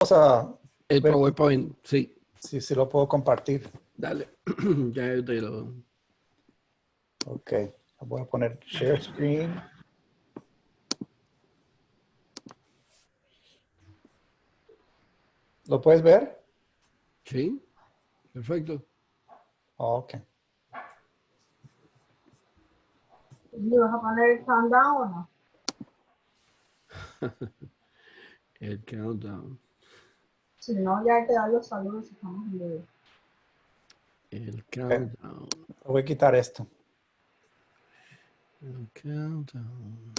Vamos a El ver PowerPoint, sí. si lo puedo compartir. Dale. Ya yo te lo. Ok, voy a poner share screen. ¿Lo puedes ver? Sí, perfecto. Ok. ¿Le vas a poner el countdown o no? El countdown. Si no, ya hay que dar los saludos si estamos en video. El Ok, countdown. voy a quitar esto. El countdown.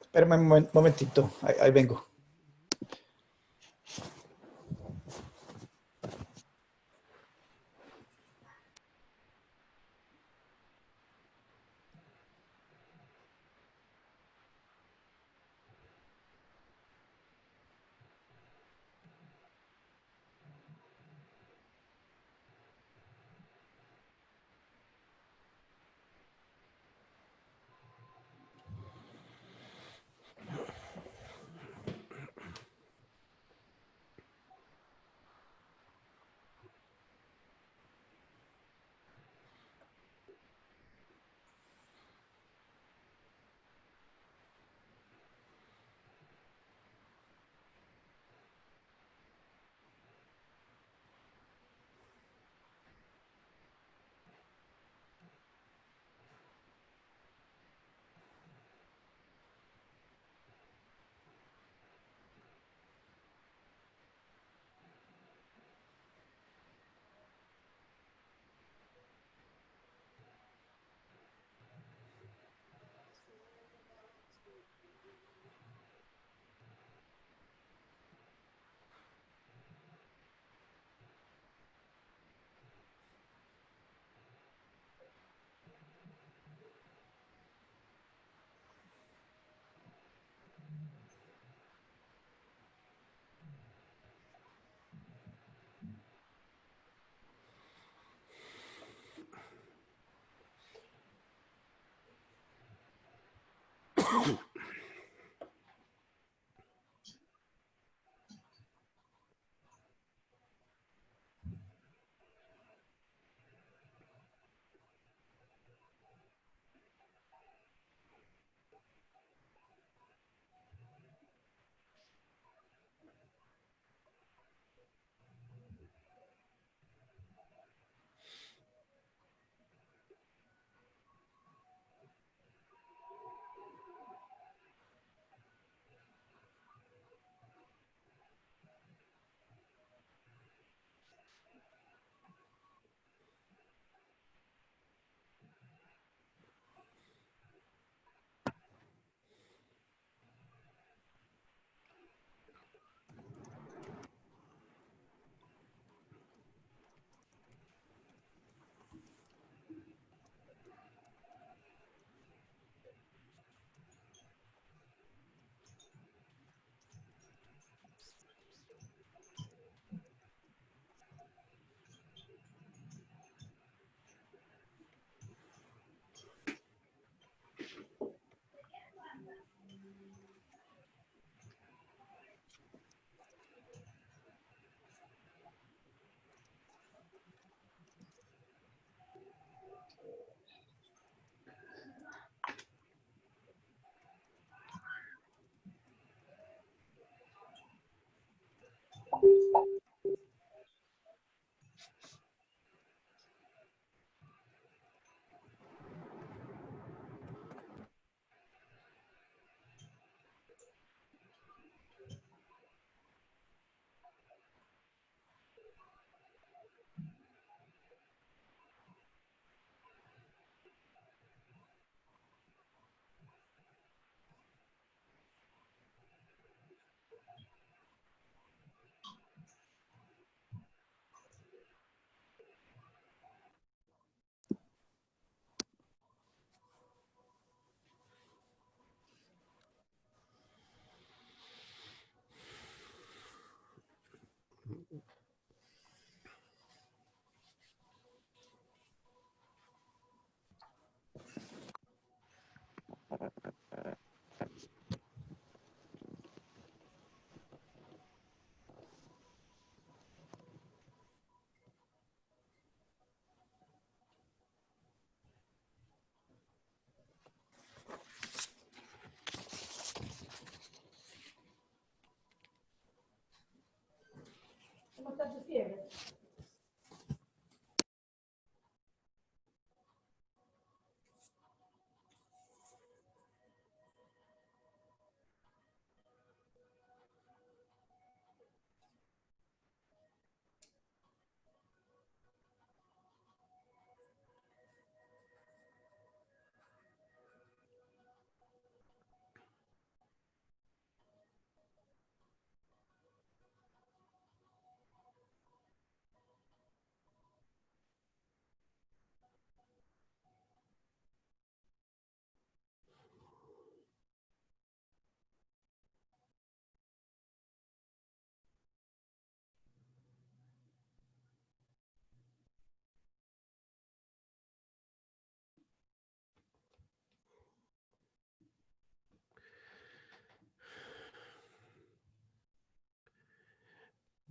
Espérame un momentito, ahí vengo.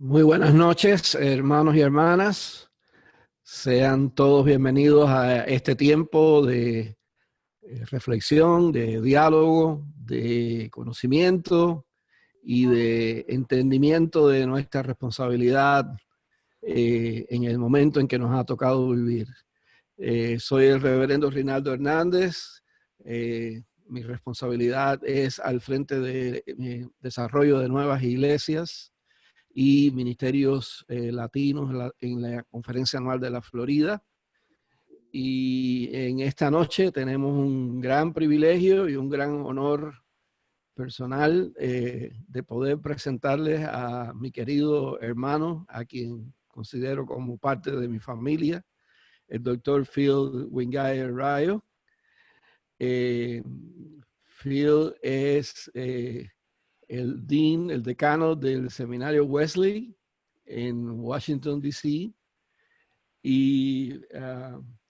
Muy buenas noches, hermanos y hermanas. Sean todos bienvenidos a este tiempo de reflexión, de diálogo, de conocimiento y de entendimiento de nuestra responsabilidad en el momento en que nos ha tocado vivir. Soy el reverendo Rinaldo Hernández. Mi responsabilidad es al frente de desarrollo de nuevas iglesias y ministerios latinos en la Conferencia Anual de la Florida. Y en esta noche tenemos un gran privilegio y un gran honor personal de poder presentarles a mi querido hermano, a quien considero como parte de mi familia, el doctor Phil Wingate Rayo. Phil es el dean, el decano del seminario Wesley en Washington, D.C. Y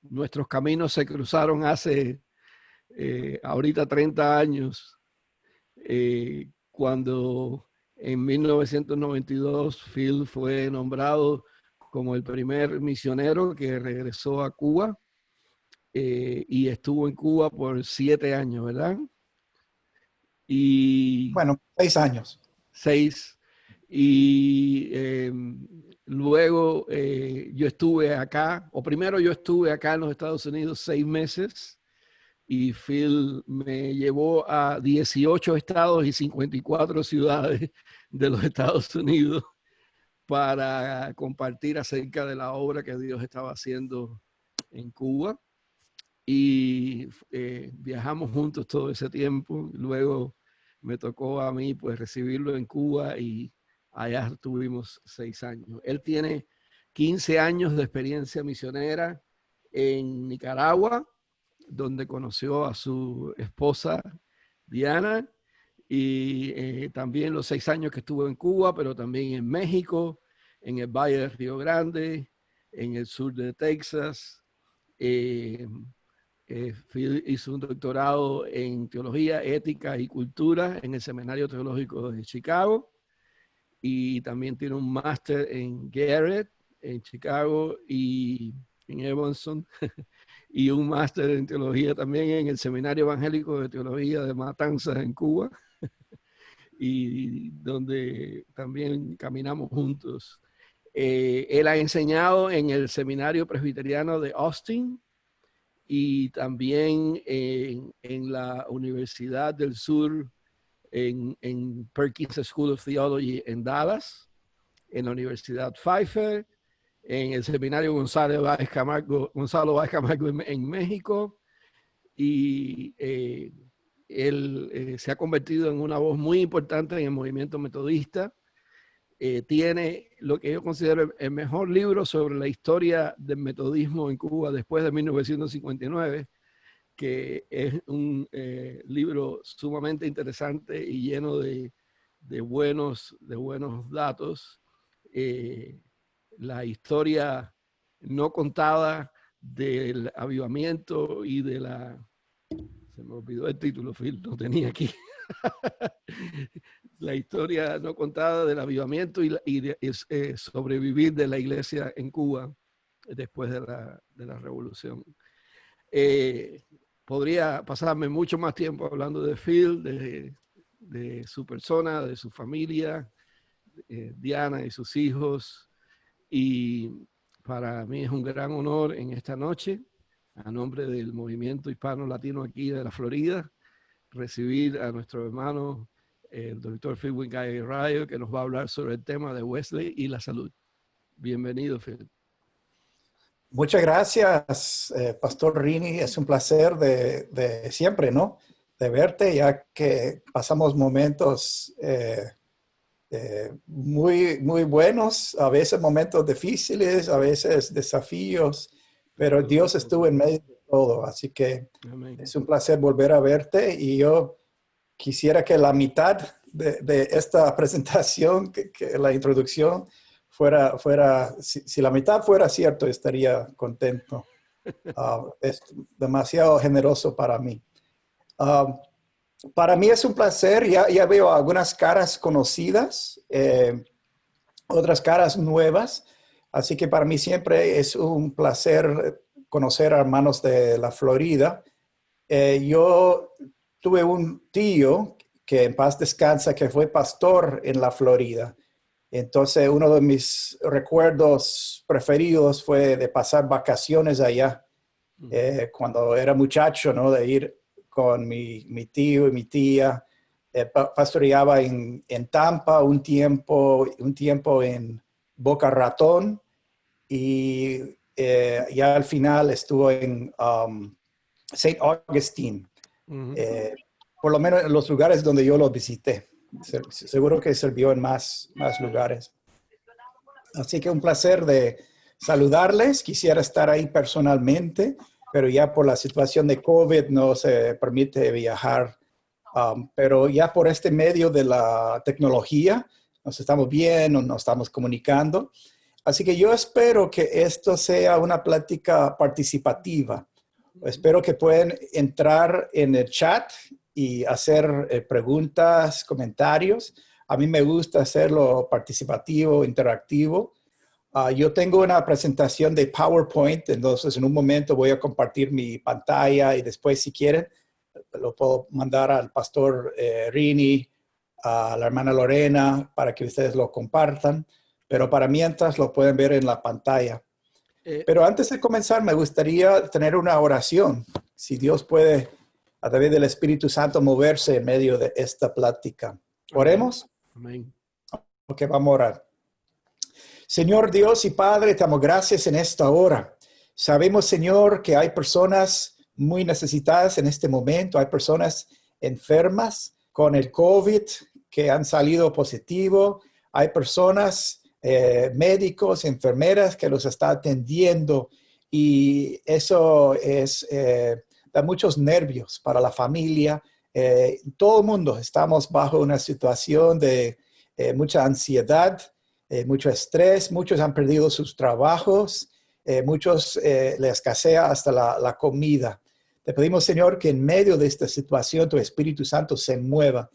nuestros caminos se cruzaron hace ahorita 30 años, cuando en 1992 Phil fue nombrado como el primer misionero que regresó a Cuba y estuvo en Cuba por 7 años, ¿verdad? Y Bueno, 6 años. 6. Y luego yo estuve acá, o primero yo estuve acá en los Estados Unidos 6 meses, y Phil me llevó a 18 estados y 54 ciudades de los Estados Unidos para compartir acerca de la obra que Dios estaba haciendo en Cuba. Y viajamos juntos todo ese tiempo. Luego me tocó a mí pues recibirlo en Cuba y allá tuvimos 6 años. Él tiene 15 años de experiencia misionera en Nicaragua, donde conoció a su esposa Diana, y también los 6 años que estuvo en Cuba, pero también en México, en el Valle del Río Grande, en el sur de Texas. Phil hizo un doctorado en teología, ética y cultura en el Seminario Teológico de Chicago, y también tiene un máster en Garrett en Chicago y en Evanston y un máster en teología también en el Seminario Evangélico de Teología de Matanzas en Cuba, y donde también caminamos juntos. Él ha enseñado en el Seminario Presbiteriano de Austin y también en la Universidad del Sur, en Perkins School of Theology en Dallas, en la Universidad Pfeiffer, en el Seminario Gonzalo Báez Camargo en México, y él se ha convertido en una voz muy importante en el movimiento metodista. Tiene lo que yo considero el mejor libro sobre la historia del metodismo en Cuba después de 1959, que es un libro sumamente interesante y lleno de buenos datos. La historia no contada del avivamiento y de la... Se me olvidó el título, Phil, lo tenía aquí. La historia no contada del avivamiento y de sobrevivir de la iglesia en Cuba después de la revolución. Podría pasarme mucho más tiempo hablando de Phil, de su persona, de su familia, Diana y sus hijos, Y para mí es un gran honor en esta noche, a nombre del movimiento hispano latino aquí de la Florida, recibir a nuestro hermano, el doctor Phil Wingai Rayo, que nos va a hablar sobre el tema de Wesley y la salud. Bienvenido, Phil. Muchas gracias, Pastor Rini. Es un placer de siempre, ¿no? De verte, ya que pasamos momentos muy buenos, a veces momentos difíciles, a veces desafíos, pero Dios estuvo en medio de todo. Así que Amén. es un placer volver a verte y yo quisiera que la mitad de esta presentación, que la introducción, fuera si la mitad fuera cierto, estaría contento. Es demasiado generoso para mí. Para mí es un placer, ya veo algunas caras conocidas, otras caras nuevas, así que para mí siempre es un placer conocer a hermanos de la Florida. Yo tuve un tío que en paz descansa, que fue pastor en la Florida. Entonces, uno de mis recuerdos preferidos fue de pasar vacaciones allá, cuando era muchacho, ¿no? De ir con mi tío y mi tía. Pastoreaba en Tampa un tiempo en Boca Ratón y ya al final estuvo en St. Augustine. Por lo menos en los lugares donde yo lo visité. Seguro que sirvió en más lugares. Así que un placer de saludarles. Quisiera estar ahí personalmente, pero ya por la situación de COVID no se permite viajar. Pero ya por este medio de la tecnología nos estamos viendo, nos estamos comunicando. Así que yo espero que esto sea una plática participativa. Espero que puedan entrar en el chat y hacer preguntas, comentarios. A mí me gusta hacerlo participativo, interactivo. Yo tengo una presentación de PowerPoint, entonces en un momento voy a compartir mi pantalla y después, si quieren, lo puedo mandar al pastor Rini, a la hermana Lorena, para que ustedes lo compartan. Pero para mientras lo pueden ver en la pantalla. Pero antes de comenzar, me gustaría tener una oración. Si Dios puede, a través del Espíritu Santo, moverse en medio de esta plática. ¿Oremos? Amén. Ok, vamos a orar. Señor Dios y Padre, te damos gracias en esta hora. Sabemos, Señor, que hay personas muy necesitadas en este momento. Hay personas enfermas con el COVID que han salido positivo. Hay personas, médicos, enfermeras que los está atendiendo, y eso da muchos nervios para la familia. Todo el mundo estamos bajo una situación de mucha ansiedad, mucho estrés. Muchos han perdido sus trabajos, muchos les escasea hasta la comida. Te pedimos, Señor, que en medio de esta situación tu Espíritu Santo se mueva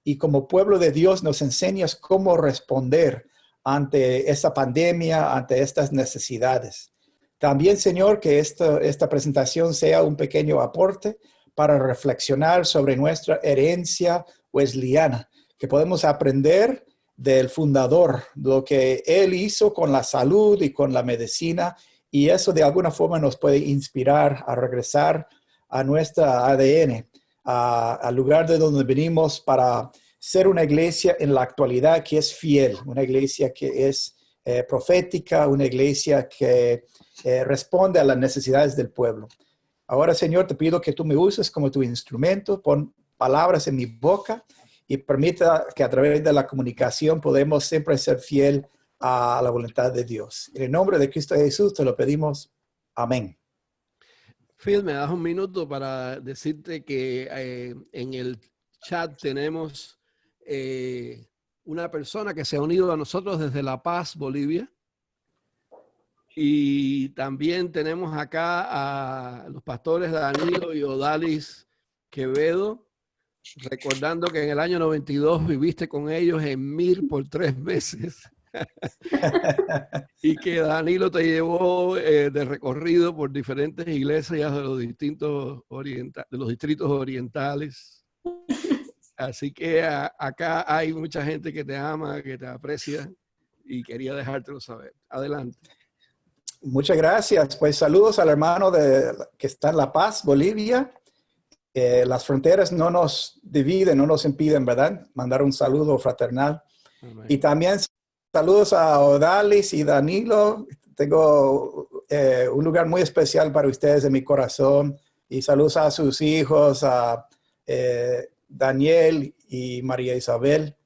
y como pueblo de Dios nos enseñas cómo responder ante esta pandemia, ante estas necesidades. También, Señor, que esta presentación sea un pequeño aporte para reflexionar sobre nuestra herencia wesleyana, que podemos aprender del fundador, lo que él hizo con la salud y con la medicina, y eso de alguna forma nos puede inspirar a regresar a nuestra ADN, al lugar de donde venimos, para ser una iglesia en la actualidad que es fiel, una iglesia que es profética, una iglesia que responde a las necesidades del pueblo. Ahora, Señor, te pido que tú me uses como tu instrumento, pon palabras en mi boca y permita que a través de la comunicación podamos siempre ser fiel a la voluntad de Dios. En el nombre de Cristo Jesús te lo pedimos. Amén. Phil, me das un minuto para decirte que en el chat tenemos una persona que se ha unido a nosotros desde La Paz, Bolivia. Y también tenemos acá a los pastores Danilo y Odalis Quevedo, recordando que en el año 92 viviste con ellos en Mir por 3 meses. Y que Danilo te llevó de recorrido por diferentes iglesias de los distritos orientales. Así que acá hay mucha gente que te ama, que te aprecia, y quería dejártelo saber. Adelante. Muchas gracias. Pues saludos al hermano que está en La Paz, Bolivia. Las fronteras no nos dividen, no nos impiden, ¿verdad? Mandar un saludo fraternal. Amén. Y también saludos a Odalis y Danilo. Tengo un lugar muy especial para ustedes en mi corazón. Y saludos a sus hijos, a Daniel y María Isabel.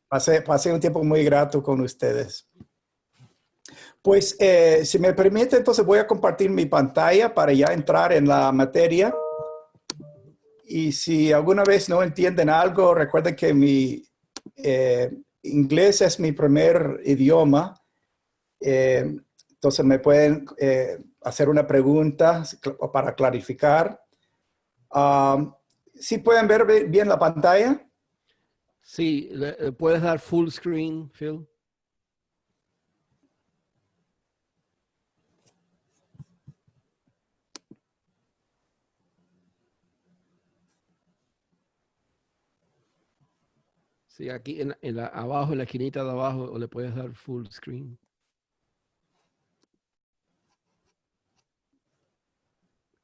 Pasé un tiempo muy grato con ustedes. Pues, si me permite, entonces voy a compartir mi pantalla para ya entrar en la materia. Y si alguna vez no entienden algo, recuerden que mi inglés es mi primer idioma. Entonces me pueden hacer una pregunta para clarificar. ¿Sí pueden ver bien la pantalla? Sí, ¿puedes dar full screen, Phil? Sí, aquí abajo, en la esquinita de abajo, o le puedes dar full screen.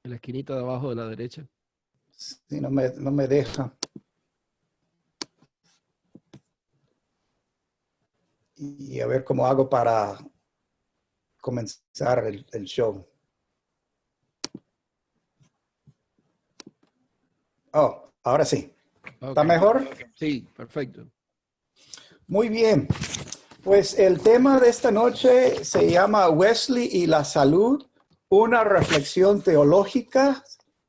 En la esquinita de abajo de la derecha. Sí, no me deja. Y a ver cómo hago para comenzar el show. Oh, ahora sí. ¿Está Okay. mejor? Sí, perfecto. Muy bien. Pues el tema de esta noche se llama Wesley y la salud, una reflexión teológica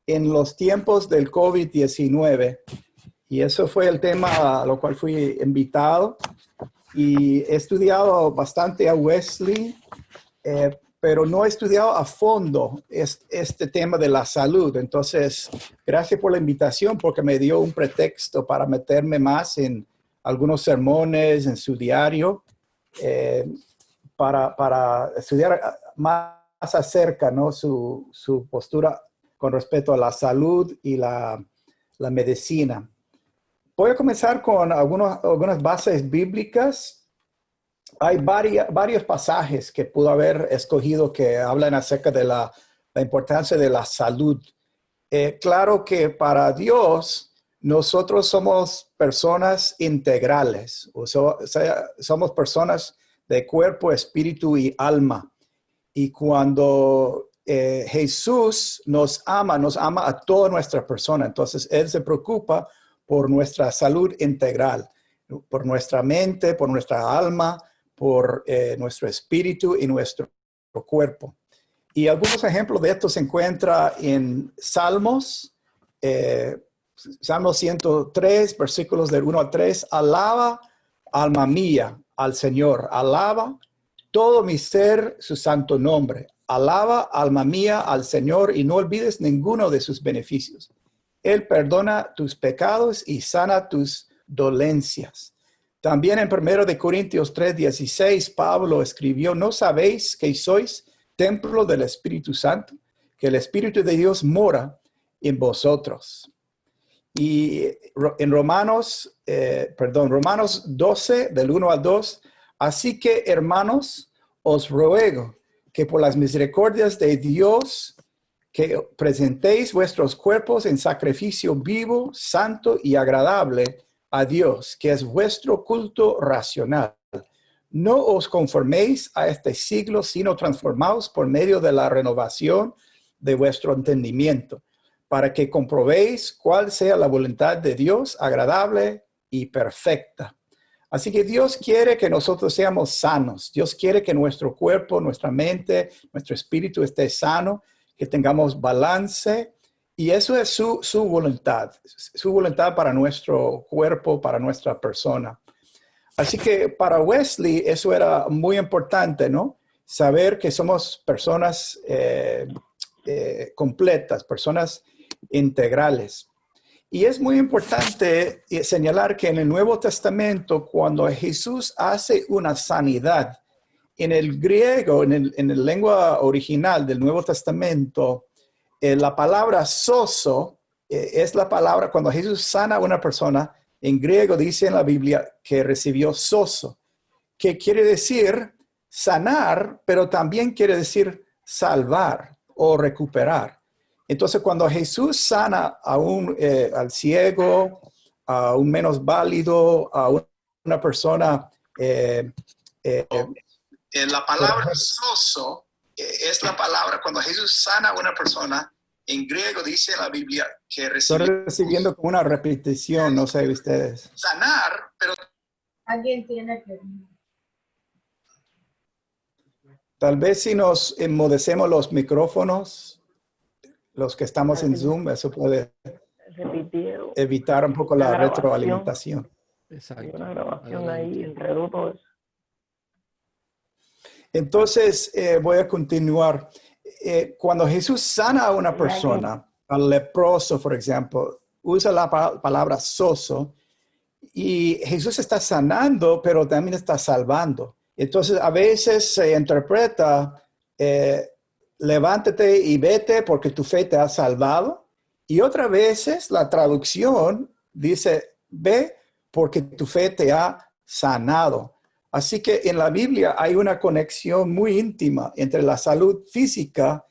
en los tiempos del COVID-19. Y eso fue el tema a lo cual fui invitado. Y he estudiado bastante a Wesley, pero no he estudiado a fondo este tema de la salud. Entonces, gracias por la invitación porque me dio un pretexto para meterme más en algunos sermones, en su diario, para estudiar más acerca, ¿no? su postura con respecto a la salud y la medicina. Voy a comenzar con algunas bases bíblicas. Hay varios pasajes que pudo haber escogido que hablan acerca de la importancia de la salud. Claro que para Dios nosotros somos personas integrales, o sea, somos personas de cuerpo, espíritu y alma. Y cuando Jesús nos ama a toda nuestra persona. Entonces, Él se preocupa por nuestra salud integral, por nuestra mente, por nuestra alma, por nuestro espíritu y nuestro cuerpo. Y algunos ejemplos de esto se encuentran en Salmos, Salmo 103, versículos del 1 al 3. Alaba, alma mía, al Señor. Alaba todo mi ser su santo nombre. Alaba, alma mía, al Señor y no olvides ninguno de sus beneficios. Él perdona tus pecados y sana tus dolencias. También en 1 Corintios 3:16, Pablo escribió, ¿no sabéis que sois templo del Espíritu Santo? Que el Espíritu de Dios mora en vosotros. Y en Romanos 12, del 1 al 2, así que, hermanos, os ruego que por las misericordias de Dios, que presentéis vuestros cuerpos en sacrificio vivo, santo y agradable a Dios, que es vuestro culto racional. No os conforméis a este siglo, sino transformaos por medio de la renovación de vuestro entendimiento, para que comprobéis cuál sea la voluntad de Dios, agradable y perfecta. Así que Dios quiere que nosotros seamos sanos. Dios quiere que nuestro cuerpo, nuestra mente, nuestro espíritu esté sano, que tengamos balance. Y eso es su voluntad para nuestro cuerpo, para nuestra persona. Así que para Wesley eso era muy importante, ¿no? Saber que somos personas completas, personas integrales. Y es muy importante señalar que en el Nuevo Testamento, cuando Jesús hace una sanidad, en el griego, en la lengua original del Nuevo Testamento, la palabra sozo es la palabra, cuando Jesús sana a una persona, en griego dice en la Biblia que recibió sozo. que quiere decir sanar, pero también quiere decir salvar o recuperar. Entonces, cuando Jesús sana al ciego, a un menos válido, a una persona... la palabra soso es la palabra cuando Jesús sana a una persona. En griego dice en la Biblia que Estoy recibiendo como una repetición, no sé ustedes. Sanar, pero... Alguien tiene que... Tal vez si nos enmudecemos los micrófonos, los que estamos en Zoom, eso puede evitar un poco la retroalimentación. Exacto. Una grabación ahí, enredó todo eso. Entonces, voy a continuar. Cuando Jesús sana a una persona, al leproso, por ejemplo, usa la palabra soso, y Jesús está sanando, pero también está salvando. Entonces, a veces se interpreta, levántate y vete porque tu fe te ha salvado. Y otras veces la traducción dice, ve porque tu fe te ha sanado. Así que en la Biblia hay una conexión muy íntima entre la salud física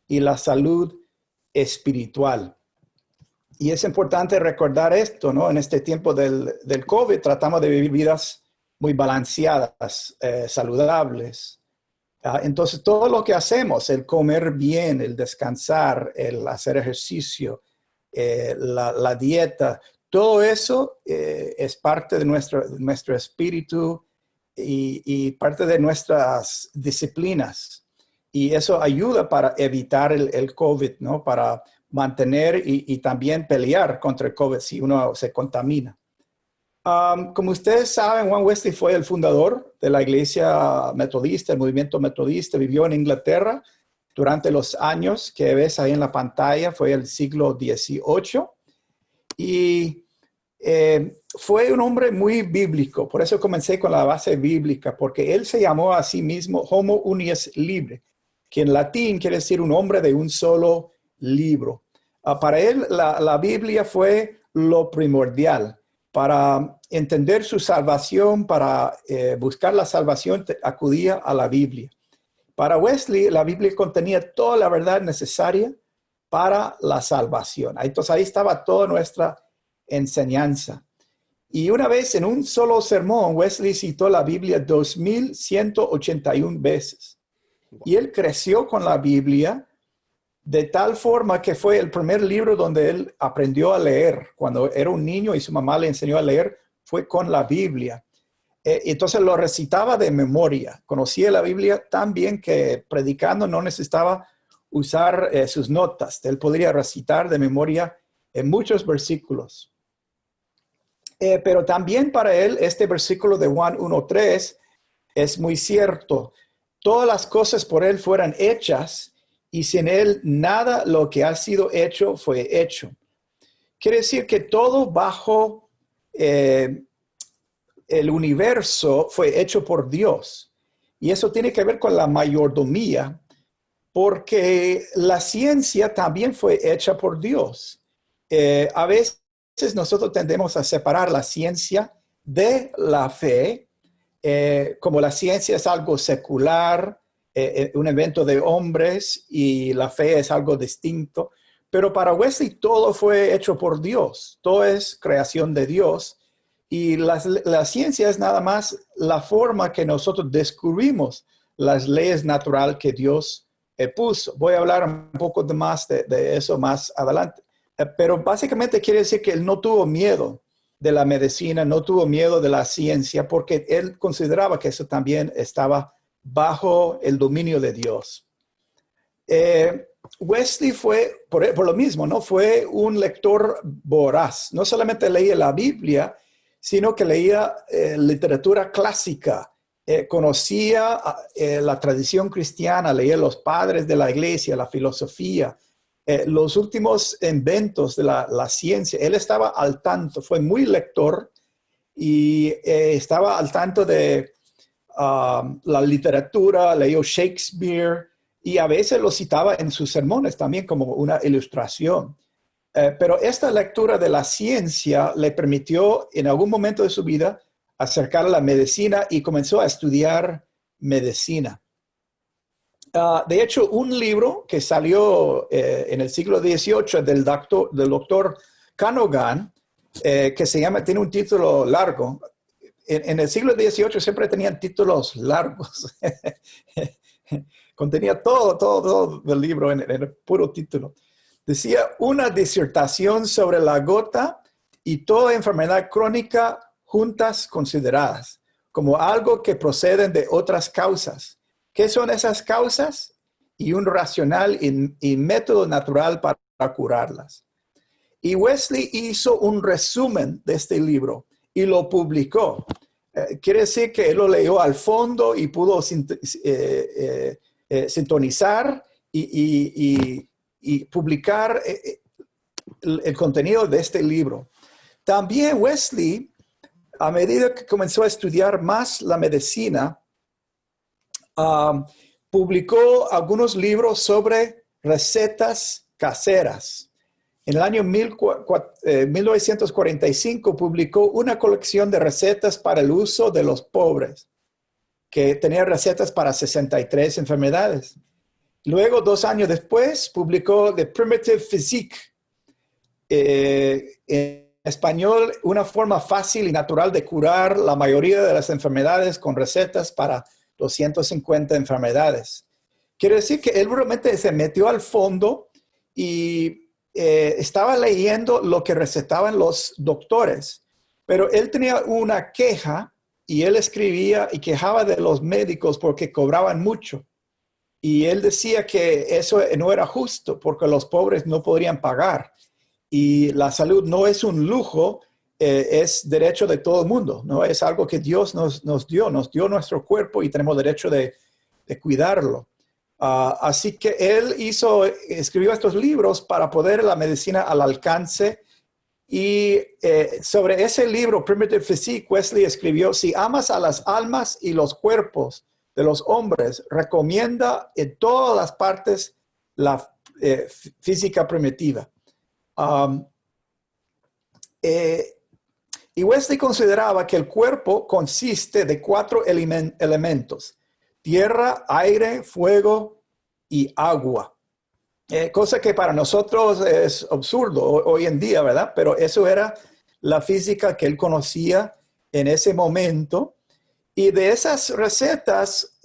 y la salud espiritual. Y es importante recordar esto, ¿no? En este tiempo del COVID tratamos de vivir vidas muy balanceadas, saludables. Entonces, todo lo que hacemos, el comer bien, el descansar, el hacer ejercicio, la dieta, todo eso es parte de nuestro espíritu y parte de nuestras disciplinas. Y eso ayuda para evitar el COVID, ¿no? Para mantener y también pelear contra el COVID si uno se contamina. Como ustedes saben, Juan Wesley fue el fundador de la iglesia metodista, el movimiento metodista. Vivió en Inglaterra durante los años que ves ahí en la pantalla, fue el siglo XVIII. Y fue un hombre muy bíblico. Por eso comencé con la base bíblica, porque él se llamó a sí mismo Homo Unius Libre, que en latín quiere decir un hombre de un solo libro. Para él, la Biblia fue lo primordial. Para entender su salvación, para buscar la salvación, acudía a la Biblia. Para Wesley, la Biblia contenía toda la verdad necesaria para la salvación. Entonces, ahí estaba toda nuestra enseñanza. Y una vez en un solo sermón, Wesley citó la Biblia 2181 veces. Y él creció con la Biblia de tal forma que fue el primer libro donde él aprendió a leer. Cuando era un niño y su mamá le enseñó a leer, fue con la Biblia. Entonces lo recitaba de memoria. Conocía la Biblia tan bien que predicando no necesitaba usar sus notas. Él podría recitar de memoria en muchos versículos. Pero también para él este versículo de Juan 1:3 es muy cierto. Todas las cosas por él fueran hechas y sin él nada lo que ha sido hecho fue hecho. Quiere decir que todo bajo el universo fue hecho por Dios. Y eso tiene que ver con la mayordomía, porque la ciencia también fue hecha por Dios. A veces nosotros tendemos a separar la ciencia de la fe, como la ciencia es algo secular, un evento de hombres y la fe es algo distinto. Pero para Wesley todo fue hecho por Dios, todo es creación de Dios y la ciencia es nada más la forma que nosotros descubrimos las leyes naturales que Dios puso. Voy a hablar un poco más de eso más adelante. Pero básicamente quiere decir que él no tuvo miedo de la medicina, no tuvo miedo de la ciencia, porque él consideraba que eso también estaba bajo el dominio de Dios. Wesley fue, por lo mismo, ¿no? Fue un lector voraz. No solamente leía la Biblia, sino que leía literatura clásica. Conocía la tradición cristiana, leía los padres de la iglesia, la filosofía, los últimos inventos de la ciencia. Él estaba al tanto, fue muy lector y estaba al tanto de la literatura, leyó Shakespeare y a veces lo citaba en sus sermones también como una ilustración. Pero esta lectura de la ciencia le permitió en algún momento de su vida acercar a la medicina y comenzó a estudiar medicina. De hecho, un libro que salió en el siglo XVIII del doctor Canogan, que tiene un título largo. En el siglo XVIII siempre tenían títulos largos. Contenía todo el libro en el puro título. Decía, una disertación sobre la gota y toda enfermedad crónica juntas consideradas, como algo que proceden de otras causas. ¿Qué son esas causas? Y un racional y método natural para curarlas. Y Wesley hizo un resumen de este libro y lo publicó. Quiere decir que él lo leyó al fondo y pudo sintonizar y publicar el contenido de este libro. También Wesley, a medida que comenzó a estudiar más la medicina, publicó algunos libros sobre recetas caseras. En el año 1945 publicó una colección de recetas para el uso de los pobres, que tenía recetas para 63 enfermedades. Luego, 2 años después, publicó The Primitive Physique, en español, una forma fácil y natural de curar la mayoría de las enfermedades con recetas para 250 enfermedades. Quiere decir que él realmente se metió al fondo y estaba leyendo lo que recetaban los doctores, pero él tenía una queja y él escribía y quejaba de los médicos porque cobraban mucho. Y él decía que eso no era justo porque los pobres no podrían pagar. Y la salud no es un lujo, es derecho de todo el mundo, ¿no? Es algo que Dios nos dio nuestro cuerpo y tenemos derecho de cuidarlo. Así que él escribió estos libros para poner la medicina al alcance. Y sobre ese libro, Primitive Physique, Wesley escribió, si amas a las almas y los cuerpos de los hombres, recomienda en todas las partes la física primitiva. Y Wesley consideraba que el cuerpo consiste de 4 elementos: tierra, aire, fuego y agua. Cosa que para nosotros es absurdo hoy en día, ¿verdad? Pero eso era la física que él conocía en ese momento. Y de esas recetas,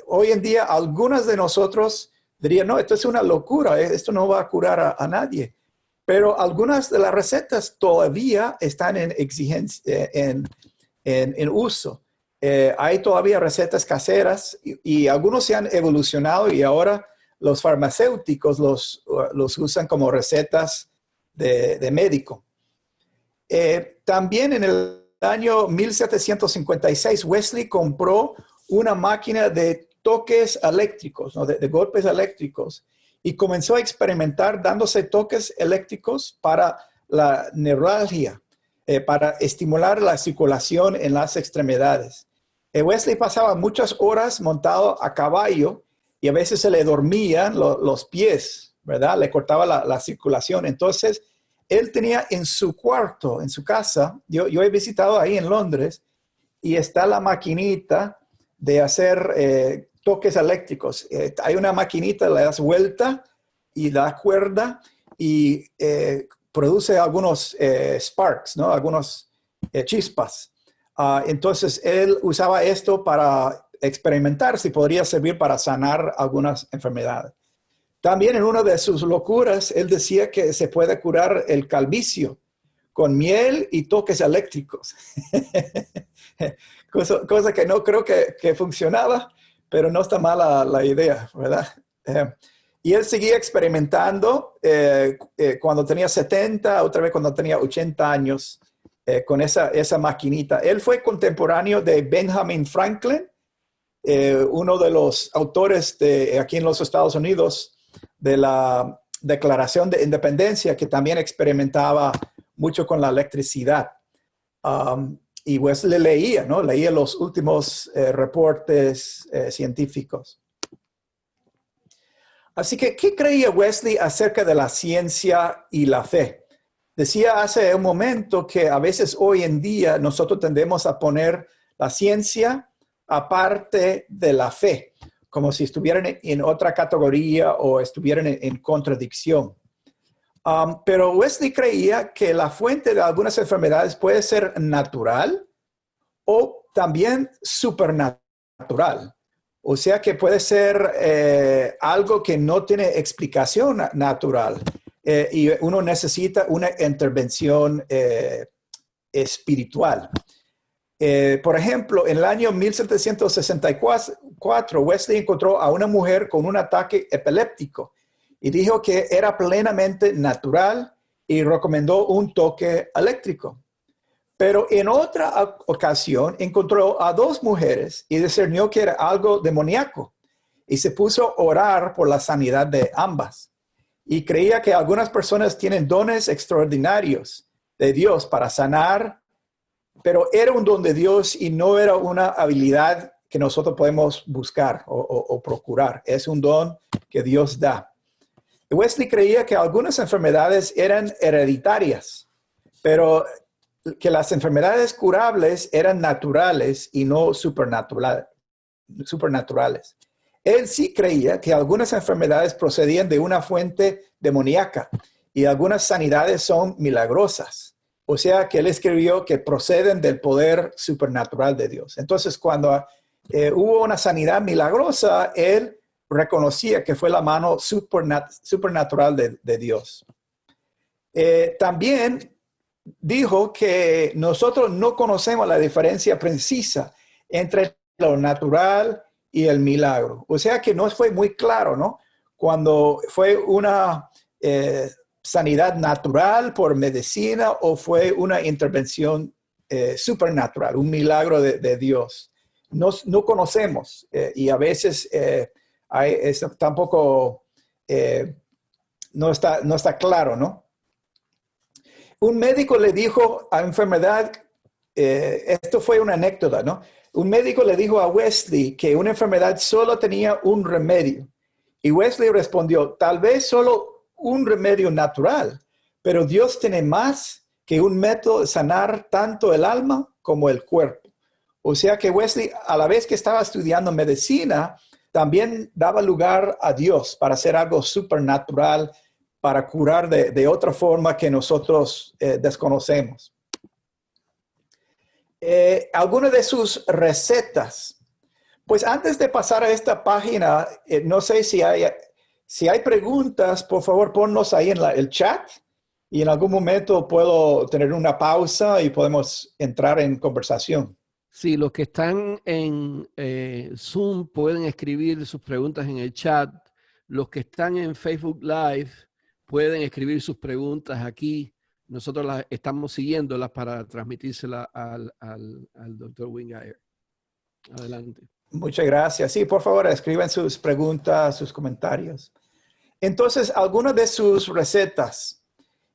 hoy en día algunas de nosotros dirían, no, esto es una locura, esto no va a curar a nadie. Pero algunas de las recetas todavía están en uso. Hay todavía recetas caseras y algunos se han evolucionado y ahora los farmacéuticos los usan como recetas de médico. También en el año 1756, Wesley compró una máquina de toques eléctricos, ¿no? de golpes eléctricos, y comenzó a experimentar dándose toques eléctricos para la neuralgia, para estimular la circulación en las extremidades. Wesley pasaba muchas horas montado a caballo y a veces se le dormían los pies, ¿verdad? Le cortaba la circulación. Entonces, él tenía en su cuarto, en su casa, yo he visitado ahí en Londres, y está la maquinita de hacer toques eléctricos. Hay una maquinita, le das vuelta y da cuerda y produce algunos sparks, ¿no? Algunos chispas. Entonces, él usaba esto para experimentar si podría servir para sanar algunas enfermedades. También en una de sus locuras, él decía que se puede curar el calvicio con miel y toques eléctricos. cosa que no creo que funcionaba, pero no está mala la idea, ¿verdad? Y él seguía experimentando cuando tenía 70, otra vez cuando tenía 80 años, con esa maquinita. Él fue contemporáneo de Benjamin Franklin, uno de los autores aquí en los Estados Unidos de la Declaración de Independencia, que también experimentaba mucho con la electricidad. Y Wesley leía, ¿no? Leía los últimos reportes científicos. Así que, ¿qué creía Wesley acerca de la ciencia y la fe? Decía hace un momento que a veces hoy en día nosotros tendemos a poner la ciencia aparte de la fe, como si estuvieran en otra categoría o estuvieran en contradicción. Pero Wesley creía que la fuente de algunas enfermedades puede ser natural o también supernatural. O sea que puede ser algo que no tiene explicación natural y uno necesita una intervención espiritual. Por ejemplo, en el año 1764, Wesley encontró a una mujer con un ataque epiléptico y dijo que era plenamente natural y recomendó un toque eléctrico. Pero en otra ocasión encontró a dos mujeres y discernió que era algo demoníaco y se puso a orar por la sanidad de ambas. Y creía que algunas personas tienen dones extraordinarios de Dios para sanar, pero era un don de Dios y no era una habilidad que nosotros podemos buscar o procurar. Es un don que Dios da. Wesley creía que algunas enfermedades eran hereditarias, pero que las enfermedades curables eran naturales y no supernaturales. Él sí creía que algunas enfermedades procedían de una fuente demoníaca y algunas sanidades son milagrosas. O sea que él escribió que proceden del poder supernatural de Dios. Entonces, cuando hubo una sanidad milagrosa, él reconocía que fue la mano supernatural de Dios. También dijo que nosotros no conocemos la diferencia precisa entre lo natural y el milagro. O sea que no fue muy claro, ¿no? Cuando fue una sanidad natural por medicina o fue una intervención supernatural, un milagro de Dios. No conocemos y a veces tampoco no está claro, ¿no? Un médico le dijo a enfermedad, esto fue una anécdota, ¿no? Un médico le dijo a Wesley que una enfermedad solo tenía un remedio. Y Wesley respondió, tal vez solo un remedio natural, pero Dios tiene más que un método de sanar tanto el alma como el cuerpo. O sea que Wesley, a la vez que estaba estudiando medicina, también daba lugar a Dios para hacer algo supernatural, para curar de otra forma que nosotros desconocemos. Algunas de sus recetas. Pues antes de pasar a esta página, no sé si hay preguntas, por favor ponnos ahí en el chat y en algún momento puedo tener una pausa y podemos entrar en conversación. Sí, los que están en Zoom pueden escribir sus preguntas en el chat. Los que están en Facebook Live pueden escribir sus preguntas aquí. Nosotros las estamos siguiéndolas para transmitírselas al Dr. Wingeyer. Adelante. Muchas gracias. Sí, por favor, escriban sus preguntas, sus comentarios. Entonces, algunas de sus recetas.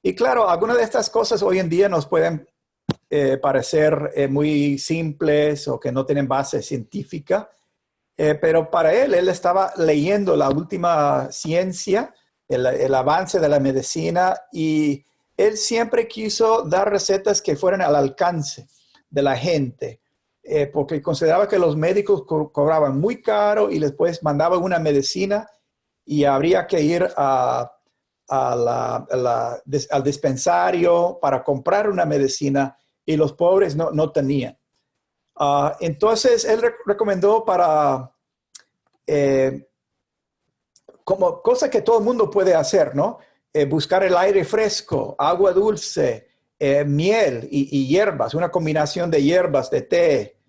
Y claro, algunas de estas cosas hoy en día nos pueden parecer muy simples o que no tienen base científica, pero para él estaba leyendo la última ciencia, el avance de la medicina, y él siempre quiso dar recetas que fueran al alcance de la gente, porque consideraba que los médicos cobraban muy caro y después mandaban una medicina y habría que ir al dispensario para comprar una medicina y los pobres no tenían. Entonces, él recomendó para, como cosa que todo el mundo puede hacer, ¿no? Buscar el aire fresco, agua dulce, miel y hierbas, una combinación de hierbas, de té,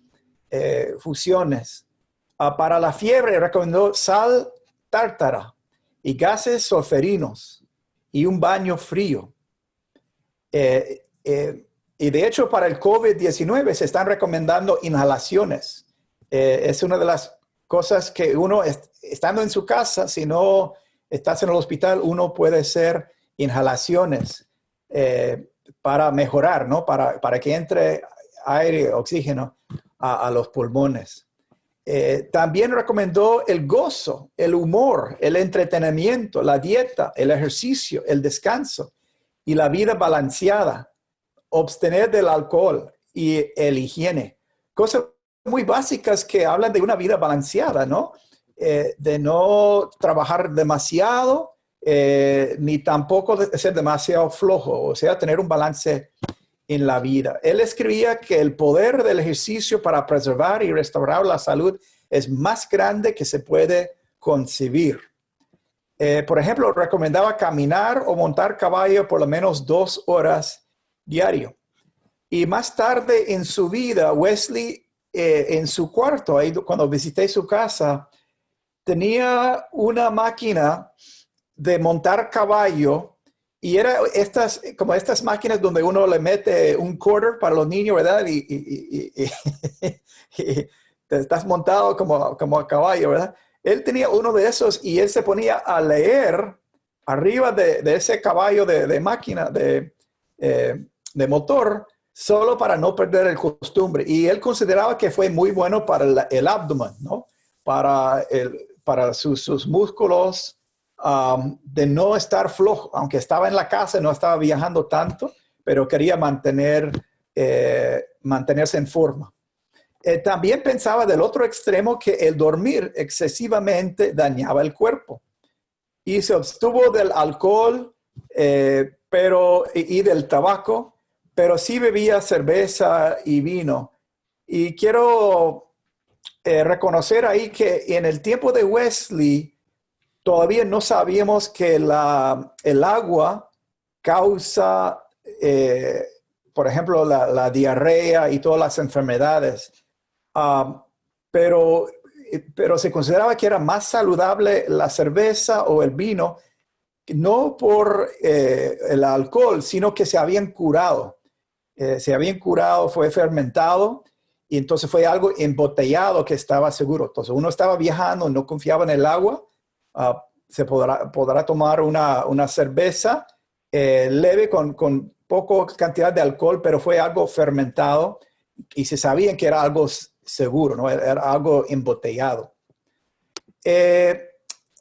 fusiones. Para la fiebre recomendó sal tártara y gases solferinos y un baño frío. Y de hecho, para el COVID-19 se están recomendando inhalaciones. Es una de las cosas que uno, estando en su casa, si no estás en el hospital, uno puede hacer inhalaciones para mejorar, ¿no? Para que entre aire, oxígeno a los pulmones. También recomendó el gozo, el humor, el entretenimiento, la dieta, el ejercicio, el descanso y la vida balanceada, abstener del alcohol y el higiene. Cosas muy básicas que hablan de una vida balanceada, ¿no? De no trabajar demasiado, ni tampoco de ser demasiado flojo, o sea, tener un balance en la vida. Él escribía que el poder del ejercicio para preservar y restaurar la salud es más grande que se puede concebir. Por ejemplo, recomendaba caminar o montar caballo por lo menos 2 horas diario. Y más tarde en su vida, Wesley, en su cuarto, ahí cuando visité su casa, tenía una máquina de montar caballo y era como estas máquinas donde uno le mete un quarter para los niños, ¿verdad? Y te estás montado como a caballo, ¿verdad? Él tenía uno de esos y él se ponía a leer arriba de ese caballo de máquina, de motor, solo para no perder el costumbre. Y él consideraba que fue muy bueno para el abdomen, ¿no? Para sus músculos, de no estar flojo, aunque estaba en la casa, no estaba viajando tanto, pero quería mantenerse en forma. También pensaba del otro extremo que el dormir excesivamente dañaba el cuerpo y se abstuvo del alcohol y del tabaco, pero sí bebía cerveza y vino. Y quiero reconocer ahí que en el tiempo de Wesley todavía no sabíamos que el agua causa, por ejemplo, la diarrea y todas las enfermedades. Pero se consideraba que era más saludable la cerveza o el vino, no por el alcohol, sino que se habían curado. Fue fermentado y entonces fue algo embotellado que estaba seguro. Entonces uno estaba viajando, no confiaba en el agua, se podrá tomar una cerveza leve con poca cantidad de alcohol, pero fue algo fermentado y se sabía que era algo seguro, ¿no? Era algo embotellado.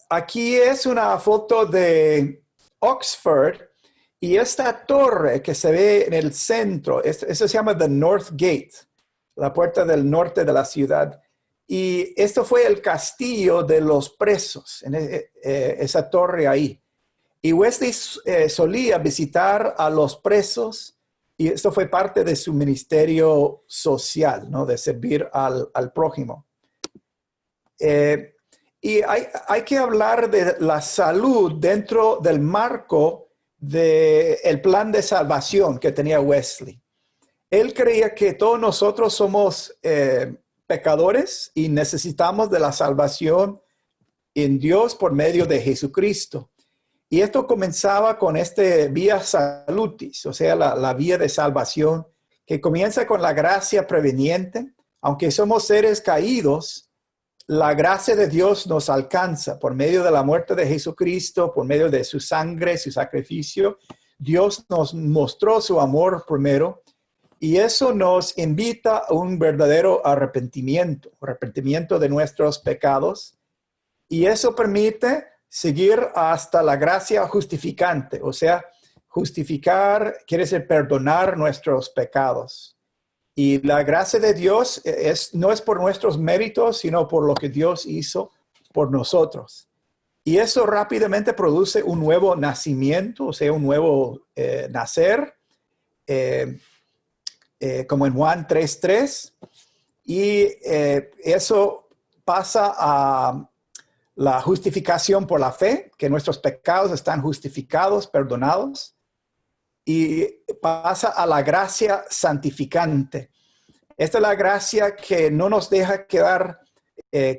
Aquí es una foto de Oxford y esta torre que se ve en el centro, eso se llama The North Gate, la puerta del norte de la ciudad. Y esto fue el castillo de los presos, esa torre ahí. Y Wesley solía visitar a los presos y esto fue parte de su ministerio social, ¿no? De servir al prójimo. Y hay que hablar de la salud dentro del marco del plan de salvación que tenía Wesley. Él creía que todos nosotros somos pecadores y necesitamos de la salvación en Dios por medio de Jesucristo. Y esto comenzaba con vía salutis, o sea, la vía de salvación, que comienza con la gracia preveniente. Aunque somos seres caídos, la gracia de Dios nos alcanza por medio de la muerte de Jesucristo, por medio de su sangre, su sacrificio. Dios nos mostró su amor primero. Y eso nos invita a un verdadero arrepentimiento de nuestros pecados. Y eso permite seguir hasta la gracia justificante. O sea, justificar quiere decir perdonar nuestros pecados. Y la gracia de Dios no es por nuestros méritos, sino por lo que Dios hizo por nosotros. Y eso rápidamente produce un nuevo nacimiento, o sea, un nuevo nacer. Como en Juan 3:3, y eso pasa a la justificación por la fe, que nuestros pecados están justificados, perdonados, y pasa a la gracia santificante. Esta es la gracia que no nos deja quedar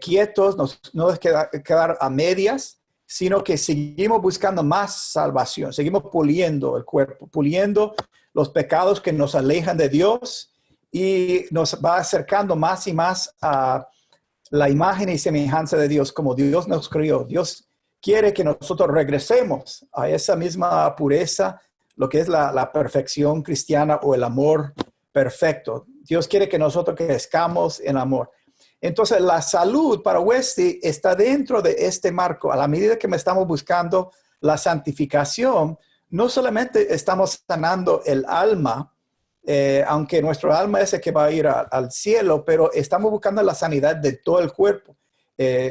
quietos, no nos deja quedar a medias, sino que seguimos buscando más salvación, seguimos puliendo el cuerpo, puliendo los pecados que nos alejan de Dios y nos va acercando más y más a la imagen y semejanza de Dios, como Dios nos creó. Dios quiere que nosotros regresemos a esa misma pureza, lo que es la perfección cristiana o el amor perfecto. Dios quiere que nosotros crezcamos en amor. Entonces, la salud para Wesley está dentro de este marco. A la medida que estamos buscando la santificación, no solamente estamos sanando el alma, aunque nuestro alma es el que va a ir al cielo, pero estamos buscando la sanidad de todo el cuerpo,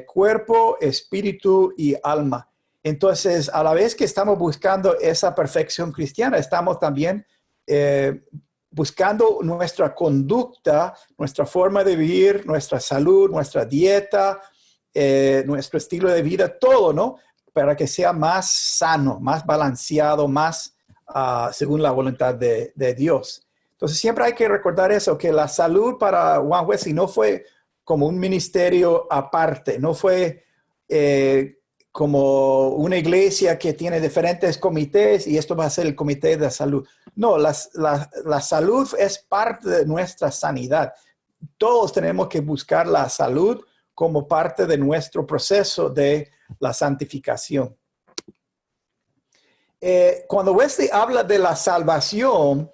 cuerpo, espíritu y alma. Entonces, a la vez que estamos buscando esa perfección cristiana, estamos también buscando nuestra conducta, nuestra forma de vivir, nuestra salud, nuestra dieta, nuestro estilo de vida, todo, ¿no? Para que sea más sano, más balanceado, más según la voluntad de Dios. Entonces, siempre hay que recordar eso, que la salud para Juan Wesley no fue como un ministerio aparte, no fue como una iglesia que tiene diferentes comités y esto va a ser el comité de salud. No, la salud es parte de nuestra sanidad. Todos tenemos que buscar la salud como parte de nuestro proceso de la santificación. Cuando Wesley habla de la salvación,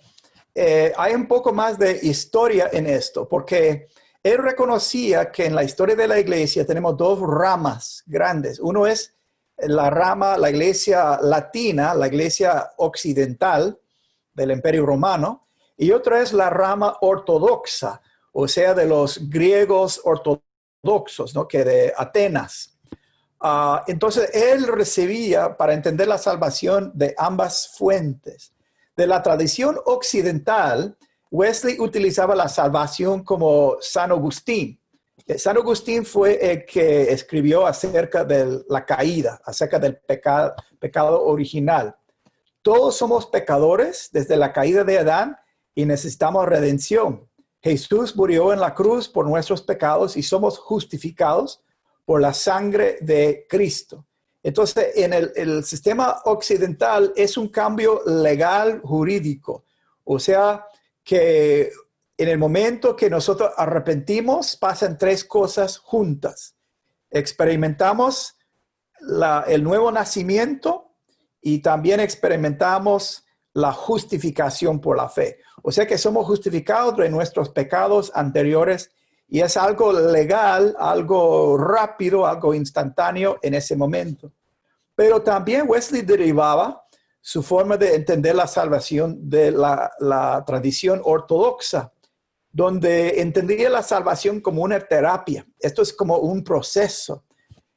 hay un poco más de historia en esto, porque él reconocía que en la historia de la iglesia tenemos dos ramas grandes. Uno es la iglesia latina, la iglesia occidental del Imperio Romano, y otra es la rama ortodoxa, o sea, de los griegos ortodoxos, ¿no? Que de Atenas. Entonces, él recibía, para entender la salvación, de ambas fuentes. De la tradición occidental, Wesley utilizaba la salvación como San Agustín. San Agustín fue el que escribió acerca de la caída, acerca del pecado original. Todos somos pecadores desde la caída de Adán y necesitamos redención. Jesús murió en la cruz por nuestros pecados y somos justificados por la sangre de Cristo. Entonces, en el sistema occidental es un cambio legal jurídico. O sea, que en el momento que nosotros arrepentimos, pasan tres cosas juntas. Experimentamos el nuevo nacimiento y también experimentamos la justificación por la fe. O sea que somos justificados de nuestros pecados anteriores y es algo legal, algo rápido, algo instantáneo en ese momento. Pero también Wesley derivaba su forma de entender la salvación de la tradición ortodoxa, donde entendía la salvación como una terapia. Esto es como un proceso.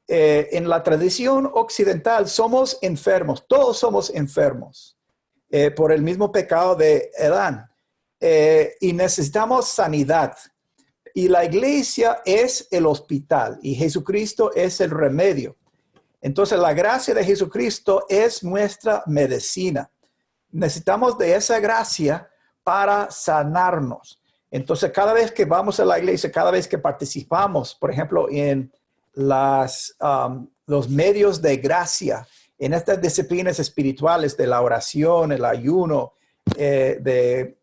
En la tradición occidental somos enfermos, todos somos enfermos por el mismo pecado de Adán y necesitamos sanidad. Y la iglesia es el hospital y Jesucristo es el remedio. Entonces, la gracia de Jesucristo es nuestra medicina. Necesitamos de esa gracia para sanarnos. Entonces, cada vez que vamos a la iglesia, cada vez que participamos, por ejemplo, en los medios de gracia, en estas disciplinas espirituales de la oración, el ayuno, de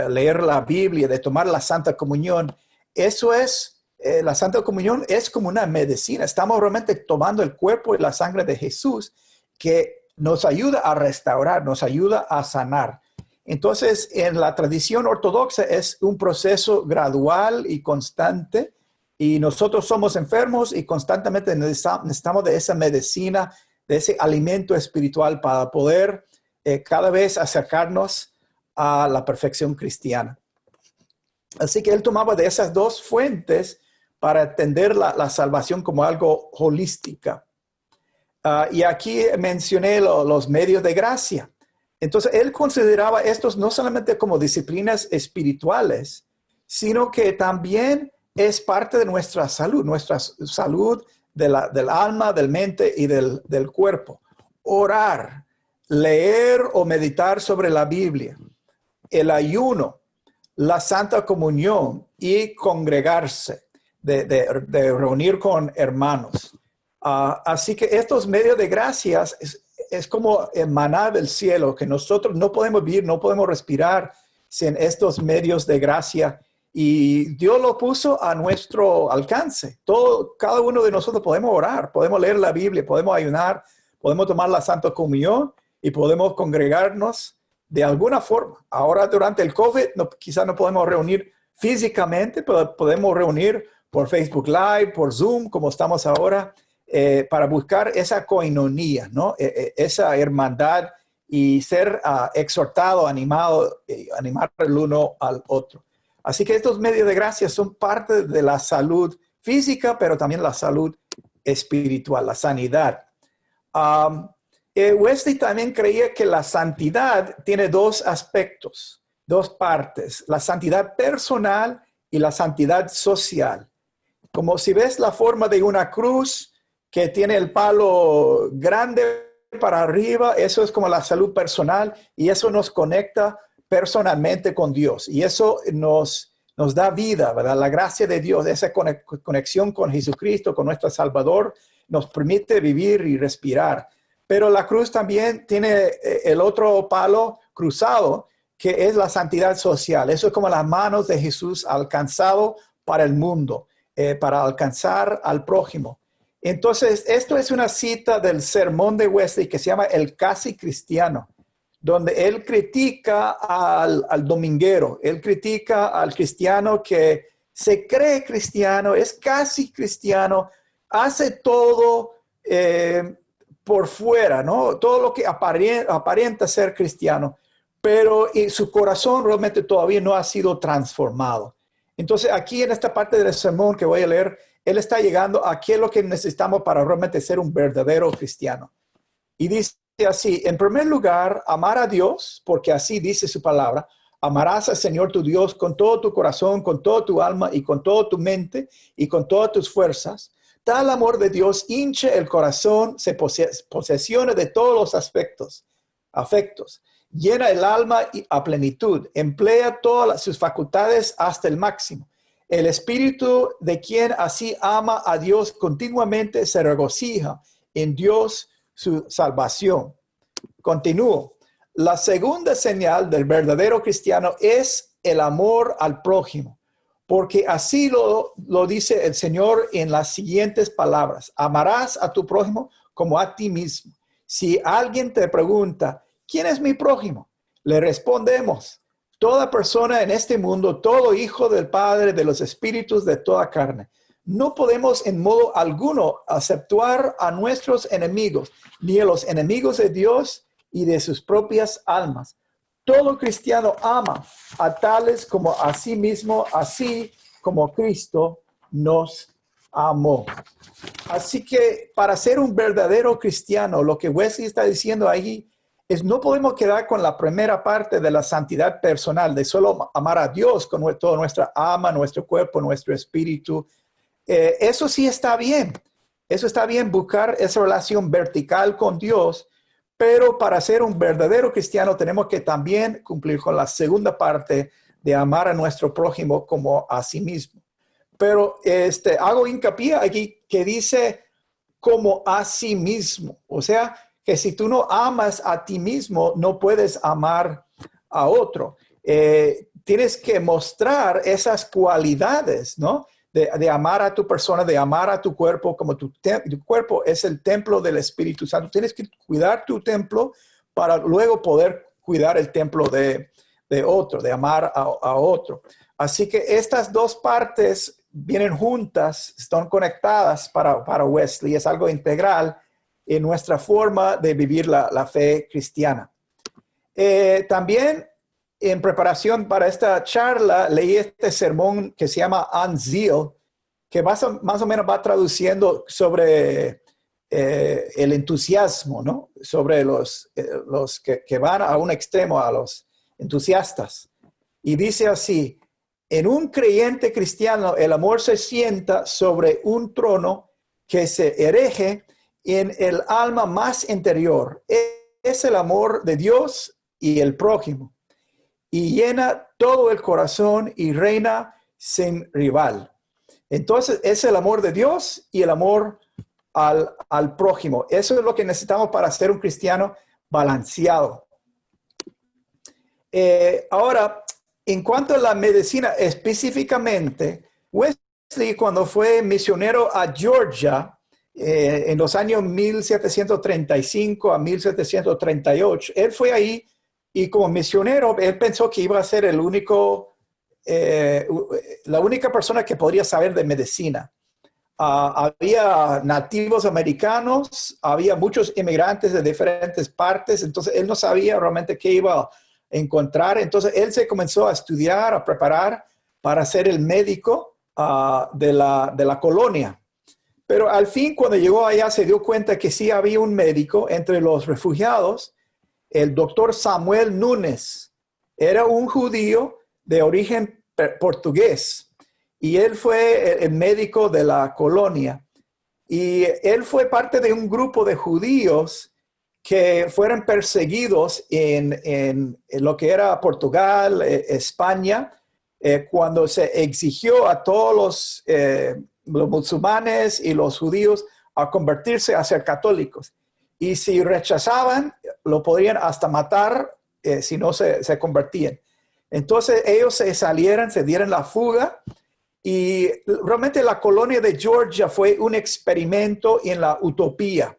leer la Biblia, de tomar la Santa Comunión, eso es... la Santa Comunión es como una medicina. Estamos realmente tomando el cuerpo y la sangre de Jesús que nos ayuda a restaurar, nos ayuda a sanar. Entonces, en la tradición ortodoxa es un proceso gradual y constante y nosotros somos enfermos y constantemente necesitamos de esa medicina, de ese alimento espiritual para poder cada vez acercarnos a la perfección cristiana. Así que él tomaba de esas dos fuentes para entender la salvación como algo holística. Y aquí mencioné los medios de gracia. Entonces, él consideraba estos no solamente como disciplinas espirituales, sino que también es parte de nuestra salud del alma, del mente y del cuerpo. Orar, leer o meditar sobre la Biblia, el ayuno, la Santa Comunión y congregarse. De reunir con hermanos. Así que estos medios de gracias es como emanar del cielo, que nosotros no podemos vivir, no podemos respirar sin estos medios de gracia. Y Dios lo puso a nuestro alcance. Cada uno de nosotros podemos orar, podemos leer la Biblia, podemos ayunar, podemos tomar la Santa Comunión y podemos congregarnos de alguna forma. Ahora durante el COVID quizás no podemos reunir físicamente, pero podemos reunir por Facebook Live, por Zoom, como estamos ahora, para buscar esa coinonía, ¿no? Esa hermandad y ser exhortado, animado, animar el uno al otro. Así que estos medios de gracia son parte de la salud física, pero también la salud espiritual, la sanidad. Wesley también creía que la santidad tiene dos aspectos, dos partes, la santidad personal y la santidad social. Como si ves la forma de una cruz que tiene el palo grande para arriba, eso es como la salud personal y eso nos conecta personalmente con Dios y eso nos da vida, ¿verdad? La gracia de Dios, esa conexión con Jesucristo, con nuestro Salvador, nos permite vivir y respirar. Pero la cruz también tiene el otro palo cruzado, que es la santidad social. Eso es como las manos de Jesús alcanzado para el mundo, para alcanzar al prójimo. Entonces, esto es una cita del sermón de Wesley que se llama El Casi Cristiano, donde él critica al dominguero, él critica al cristiano que se cree cristiano, es casi cristiano, hace todo por fuera, ¿no? Todo lo que aparenta ser cristiano, pero su corazón realmente todavía no ha sido transformado. Entonces, aquí en esta parte del sermón que voy a leer, él está llegando a qué es lo que necesitamos para realmente ser un verdadero cristiano. Y dice así, en primer lugar, amar a Dios, porque así dice su palabra, amarás al Señor tu Dios con todo tu corazón, con toda tu alma y con toda tu mente y con todas tus fuerzas. Tal amor de Dios hinche el corazón, se posesione de todos los afectos, llena el alma a plenitud, emplea todas sus facultades hasta el máximo. El espíritu de quien así ama a Dios continuamente se regocija en Dios su salvación. Continúo. La segunda señal del verdadero cristiano es el amor al prójimo, porque así lo dice el Señor en las siguientes palabras. Amarás a tu prójimo como a ti mismo. Si alguien te pregunta, ¿quién es mi prójimo? Le respondemos, toda persona en este mundo, todo hijo del Padre, de los espíritus de toda carne. No podemos en modo alguno aceptar a nuestros enemigos, ni a los enemigos de Dios y de sus propias almas. Todo cristiano ama a tales como a sí mismo, así como Cristo nos amó. Así que para ser un verdadero cristiano, lo que Wesley está diciendo ahí es no podemos quedar con la primera parte de la santidad personal, de solo amar a Dios con toda nuestra alma, nuestro cuerpo, nuestro espíritu. Eso sí está bien. Eso está bien, buscar esa relación vertical con Dios, pero para ser un verdadero cristiano tenemos que también cumplir con la segunda parte de amar a nuestro prójimo como a sí mismo. Pero hago hincapié aquí que dice como a sí mismo. O sea, que si tú no amas a ti mismo, no puedes amar a otro. Tienes que mostrar esas cualidades, ¿no? De amar a tu persona, de amar a tu cuerpo, como tu cuerpo es el templo del Espíritu Santo. Tienes que cuidar tu templo para luego poder cuidar el templo de otro, de amar a otro. Así que estas dos partes vienen juntas, están conectadas para Wesley, es algo integral en nuestra forma de vivir la fe cristiana. También en preparación para esta charla leí este sermón que se llama On Zeal, que más o menos va traduciendo sobre el entusiasmo, ¿no? Sobre los que van a un extremo, a los entusiastas. Y dice así, en un creyente cristiano el amor se sienta sobre un trono que se erige en el alma más interior. Es el amor de Dios y el prójimo. Y llena todo el corazón y reina sin rival. Entonces, es el amor de Dios y el amor al prójimo. Eso es lo que necesitamos para ser un cristiano balanceado. Ahora, en cuanto a la medicina específicamente, Wesley, cuando fue misionero a Georgia, en los años 1735 a 1738, él fue ahí y como misionero, él pensó que iba a ser la única persona que podría saber de medicina. había nativos americanos, había muchos inmigrantes de diferentes partes, entonces él no sabía realmente qué iba a encontrar. Entonces él se comenzó a estudiar, a preparar para ser el médico de la colonia. Pero al fin, cuando llegó allá, se dio cuenta que sí había un médico entre los refugiados, el doctor Samuel Núñez. Era un judío de origen portugués y él fue el médico de la colonia. Y él fue parte de un grupo de judíos que fueron perseguidos en lo que era Portugal, España, cuando se exigió a todos los musulmanes y los judíos a convertirse a ser católicos. Y si rechazaban, lo podrían hasta matar si no se convertían. Entonces ellos se dieron la fuga y realmente la colonia de Georgia fue un experimento en la utopía.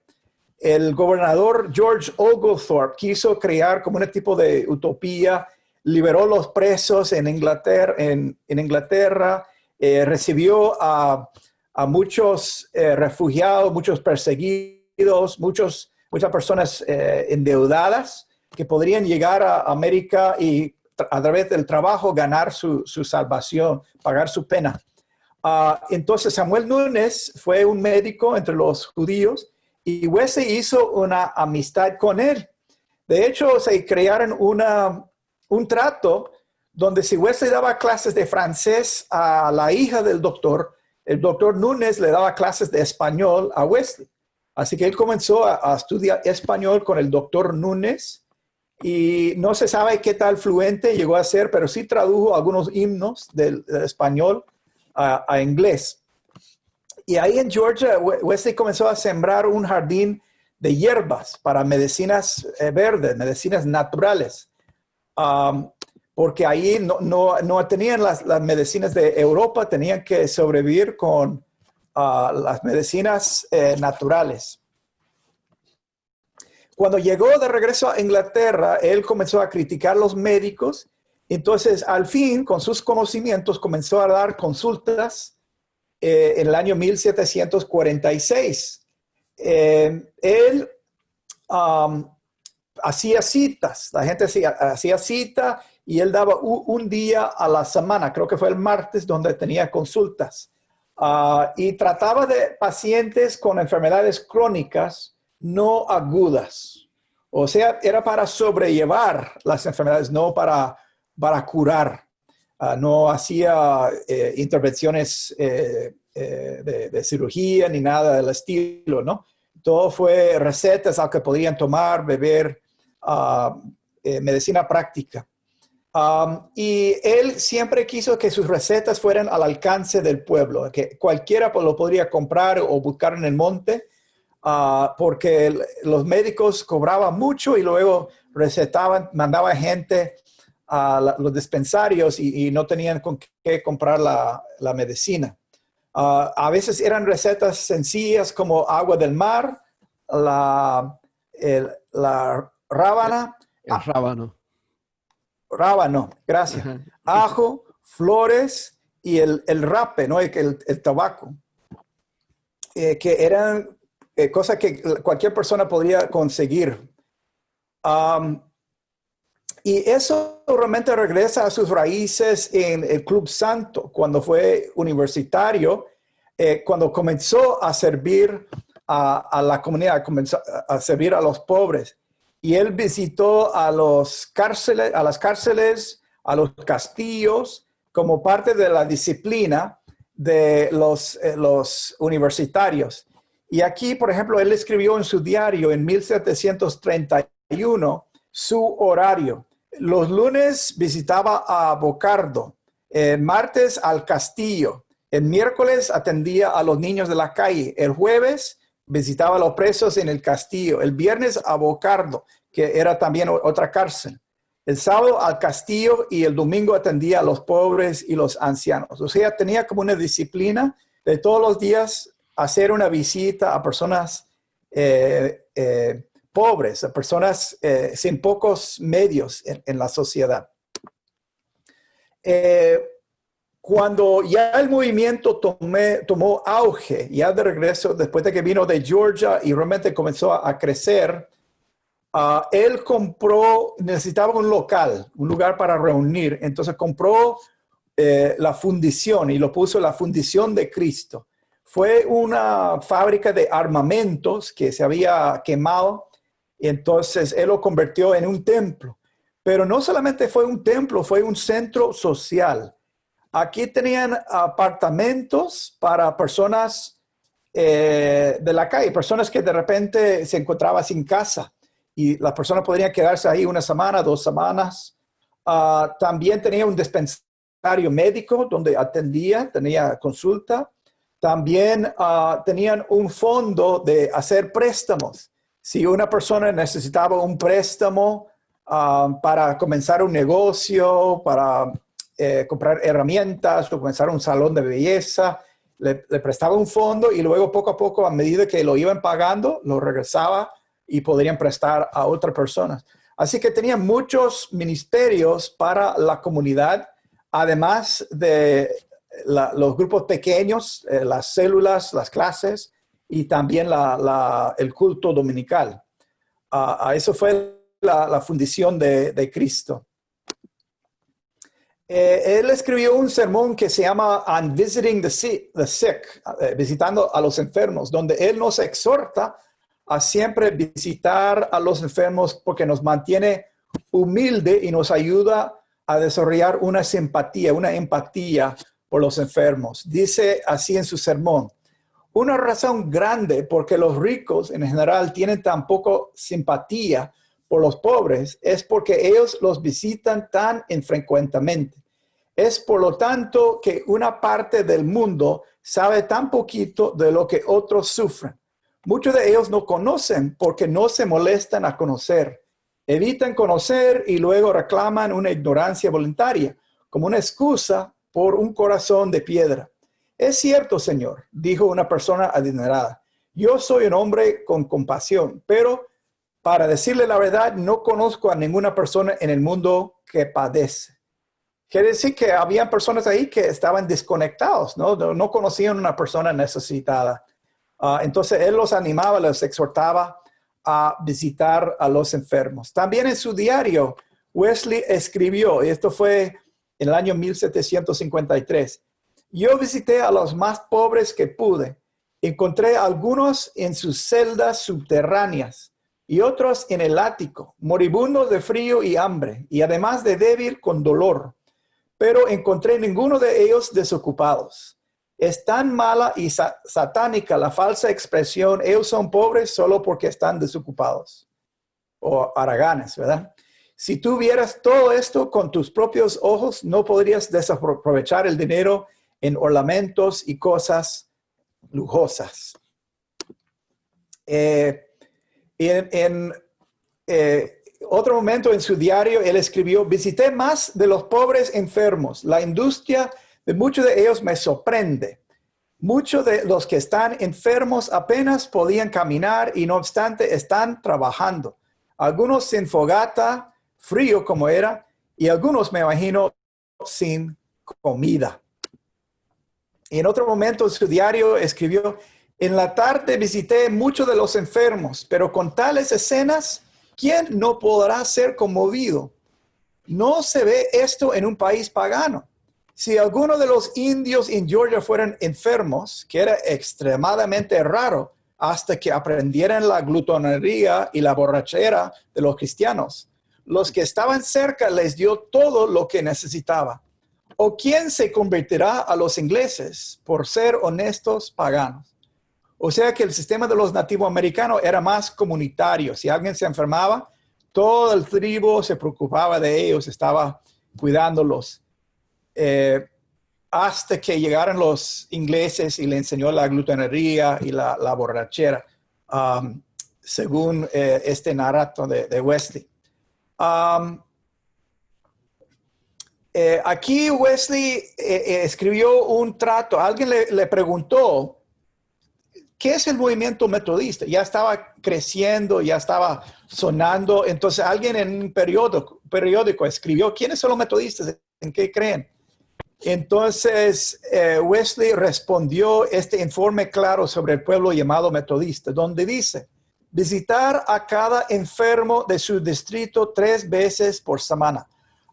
El gobernador George Oglethorpe quiso crear como un tipo de utopía, liberó los presos en Inglaterra, recibió a muchos refugiados, muchos perseguidos, muchas personas endeudadas que podrían llegar a América y a través del trabajo ganar su salvación, pagar su pena. Entonces Samuel Núñez fue un médico entre los judíos y Wesley hizo una amistad con él. De hecho, se crearon un trato donde si Wesley daba clases de francés a la hija del doctor, el doctor Núñez le daba clases de español a Wesley. Así que él comenzó a estudiar español con el doctor Núñez y no se sabe qué tal fluente llegó a ser, pero sí tradujo algunos himnos del español a inglés. Y ahí en Georgia, Wesley comenzó a sembrar un jardín de hierbas para medicinas verdes, medicinas naturales, porque ahí no tenían las medicinas de Europa, tenían que sobrevivir con las medicinas naturales. Cuando llegó de regreso a Inglaterra, él comenzó a criticar a los médicos. Entonces, al fin, con sus conocimientos, comenzó a dar consultas en el año 1746. Él hacía citas, la gente hacía cita y él daba un día a la semana, creo que fue el martes, donde tenía consultas. Y trataba de pacientes con enfermedades crónicas no agudas. O sea, era para sobrellevar las enfermedades, no para curar. No hacía intervenciones de cirugía ni nada del estilo, ¿no? Todo fue recetas a que podían tomar, beber, medicina práctica. Y él siempre quiso que sus recetas fueran al alcance del pueblo, que cualquiera lo podría comprar o buscar en el monte, porque los médicos cobraban mucho y luego recetaban, mandaban gente a los dispensarios y no tenían con qué comprar la medicina. A veces eran recetas sencillas como agua del mar, la rábana. El rábano. Rábano, gracias. Ajo, flores y el rape, ¿no? El tabaco. Que eran cosas que cualquier persona podría conseguir. Y eso realmente regresa a sus raíces en el Club Santo, cuando fue universitario, cuando comenzó a servir a la comunidad, comenzó a servir a los pobres. Y él visitó a las cárceles, a los castillos, como parte de la disciplina de los universitarios. Y aquí, por ejemplo, él escribió en su diario en 1731 su horario. Los lunes visitaba a Bocardo, el martes al castillo, el miércoles atendía a los niños de la calle, el jueves visitaba a los presos en el castillo, el viernes a Bocardo, que era también otra cárcel, el sábado al castillo y el domingo atendía a los pobres y los ancianos. O sea, tenía como una disciplina de todos los días hacer una visita a personas pobres, a personas sin pocos medios en la sociedad. Cuando ya el movimiento tomó auge, ya de regreso, después de que vino de Georgia y realmente comenzó a crecer, él necesitaba un local, un lugar para reunir. Entonces compró la fundición y lo puso la Fundición de Cristo. Fue una fábrica de armamentos que se había quemado y entonces él lo convirtió en un templo. Pero no solamente fue un templo, fue un centro social. Aquí tenían apartamentos para personas de la calle, personas que de repente se encontraban sin casa y las personas podrían quedarse ahí una semana, 2 semanas. También tenía un dispensario médico donde tenía consulta. También tenían un fondo de hacer préstamos. Si una persona necesitaba un préstamo para comenzar un negocio, para comprar herramientas o comenzar un salón de belleza, le prestaba un fondo y luego poco a poco, a medida que lo iban pagando, lo regresaba y podrían prestar a otras personas. Así que tenían muchos ministerios para la comunidad, además de los grupos pequeños, las células, las clases y también el culto dominical. Eso fue la fundición de Cristo. Él escribió un sermón que se llama On Visiting the Sick, visitando a los enfermos, donde él nos exhorta a siempre visitar a los enfermos porque nos mantiene humilde y nos ayuda a desarrollar una simpatía, una empatía por los enfermos. Dice así en su sermón: una razón grande porque los ricos en general tienen tan poco simpatía por los pobres es porque ellos los visitan tan infrecuentemente. Es por lo tanto que una parte del mundo sabe tan poquito de lo que otros sufren. Muchos de ellos no conocen porque no se molestan a conocer. Evitan conocer y luego reclaman una ignorancia voluntaria como una excusa por un corazón de piedra. Es cierto, Señor, dijo una persona adinerada. Yo soy un hombre con compasión, pero para decirle la verdad, no conozco a ninguna persona en el mundo que padece. Quiere decir que había personas ahí que estaban desconectados, no conocían a una persona necesitada. Entonces él los animaba, los exhortaba a visitar a los enfermos. También en su diario, Wesley escribió, y esto fue en el año 1753, yo visité a los más pobres que pude. Encontré algunos en sus celdas subterráneas y otros en el ático, moribundos de frío y hambre, y además de débil con dolor. Pero encontré ninguno de ellos desocupados. Es tan mala y satánica la falsa expresión, ellos son pobres solo porque están desocupados. O haraganes, ¿verdad? Si tú vieras todo esto con tus propios ojos, no podrías desaprovechar el dinero en ornamentos y cosas lujosas. En otro momento en su diario, él escribió: visité más de los pobres enfermos. La industria de muchos de ellos me sorprende. Muchos de los que están enfermos apenas podían caminar y no obstante están trabajando. Algunos sin fogata, frío como era, y algunos, me imagino, sin comida. Y en otro momento en su diario escribió: en la tarde visité muchos de los enfermos, pero con tales escenas, ¿quién no podrá ser conmovido? No se ve esto en un país pagano. Si alguno de los indios en Georgia fueran enfermos, que era extremadamente raro hasta que aprendieran la glutonería y la borrachera de los cristianos, los que estaban cerca les dio todo lo que necesitaba. ¿O quién se convertirá a los ingleses por ser honestos paganos? O sea que el sistema de los nativos americanos era más comunitario. Si alguien se enfermaba, todo el tribu se preocupaba de ellos, estaba cuidándolos. Hasta que llegaron los ingleses y le enseñó la glutonería y la borrachera, según este narrato de Wesley. Aquí Wesley escribió un trato. Alguien le preguntó, ¿qué es el movimiento metodista? Ya estaba creciendo, ya estaba sonando. Entonces alguien en un periódico escribió, ¿quiénes son los metodistas? ¿En qué creen? Entonces, Wesley respondió este informe claro sobre el pueblo llamado metodista, donde dice, visitar a cada enfermo de su distrito 3 veces por semana,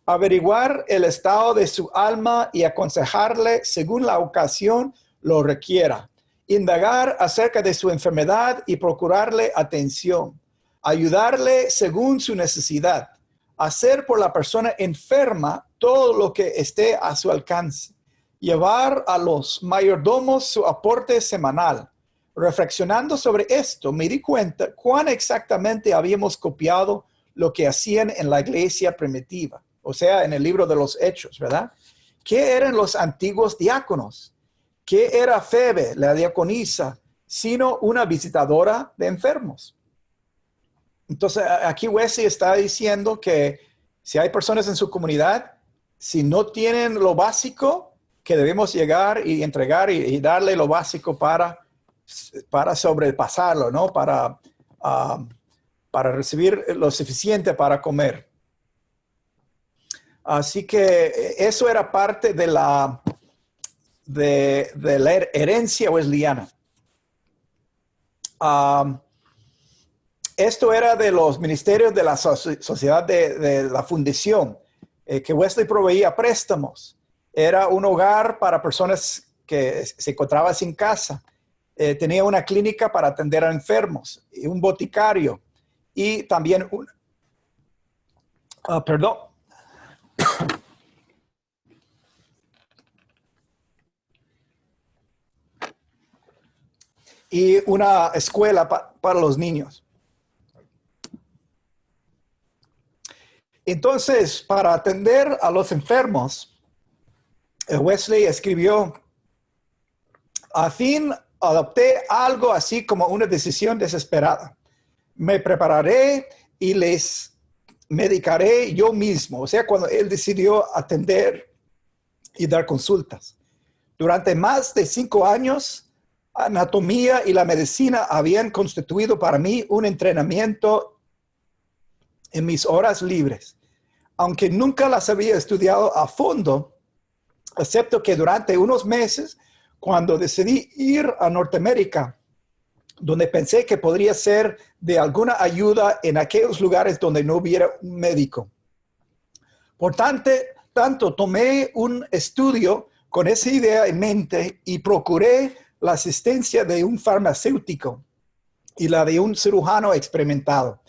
averiguar el estado de su alma y aconsejarle según la ocasión lo requiera, indagar acerca de su enfermedad y procurarle atención, ayudarle según su necesidad, hacer por la persona enferma todo lo que esté a su alcance, llevar a los mayordomos su aporte semanal. Reflexionando sobre esto, me di cuenta cuán exactamente habíamos copiado lo que hacían en la iglesia primitiva, o sea, en el libro de los Hechos, ¿verdad? ¿Qué eran los antiguos diáconos? ¿Qué era Febe, la diaconisa, sino una visitadora de enfermos? Entonces, aquí Wesley está diciendo que si hay personas en su comunidad, si no tienen lo básico, que debemos llegar y entregar y darle lo básico para sobrepasarlo, ¿no? Para recibir lo suficiente para comer. Así que eso era parte de la herencia wesleyana. Esto era de los ministerios de la sociedad de la fundación, que Wesley proveía préstamos. Era un hogar para personas que se encontraban sin casa. Tenía una clínica para atender a enfermos, y un boticario, y también y una escuela para los niños. Entonces, para atender a los enfermos, Wesley escribió, a fin adopté algo así como una decisión desesperada. Me prepararé y les medicaré yo mismo. O sea, cuando él decidió atender y dar consultas. Durante más de 5 años, anatomía y la medicina habían constituido para mí un entrenamiento en mis horas libres, aunque nunca las había estudiado a fondo, excepto que durante unos meses, cuando decidí ir a Norteamérica, donde pensé que podría ser de alguna ayuda en aquellos lugares donde no hubiera un médico. Por tanto, tomé un estudio con esa idea en mente y procuré la asistencia de un farmacéutico y la de un cirujano experimentado.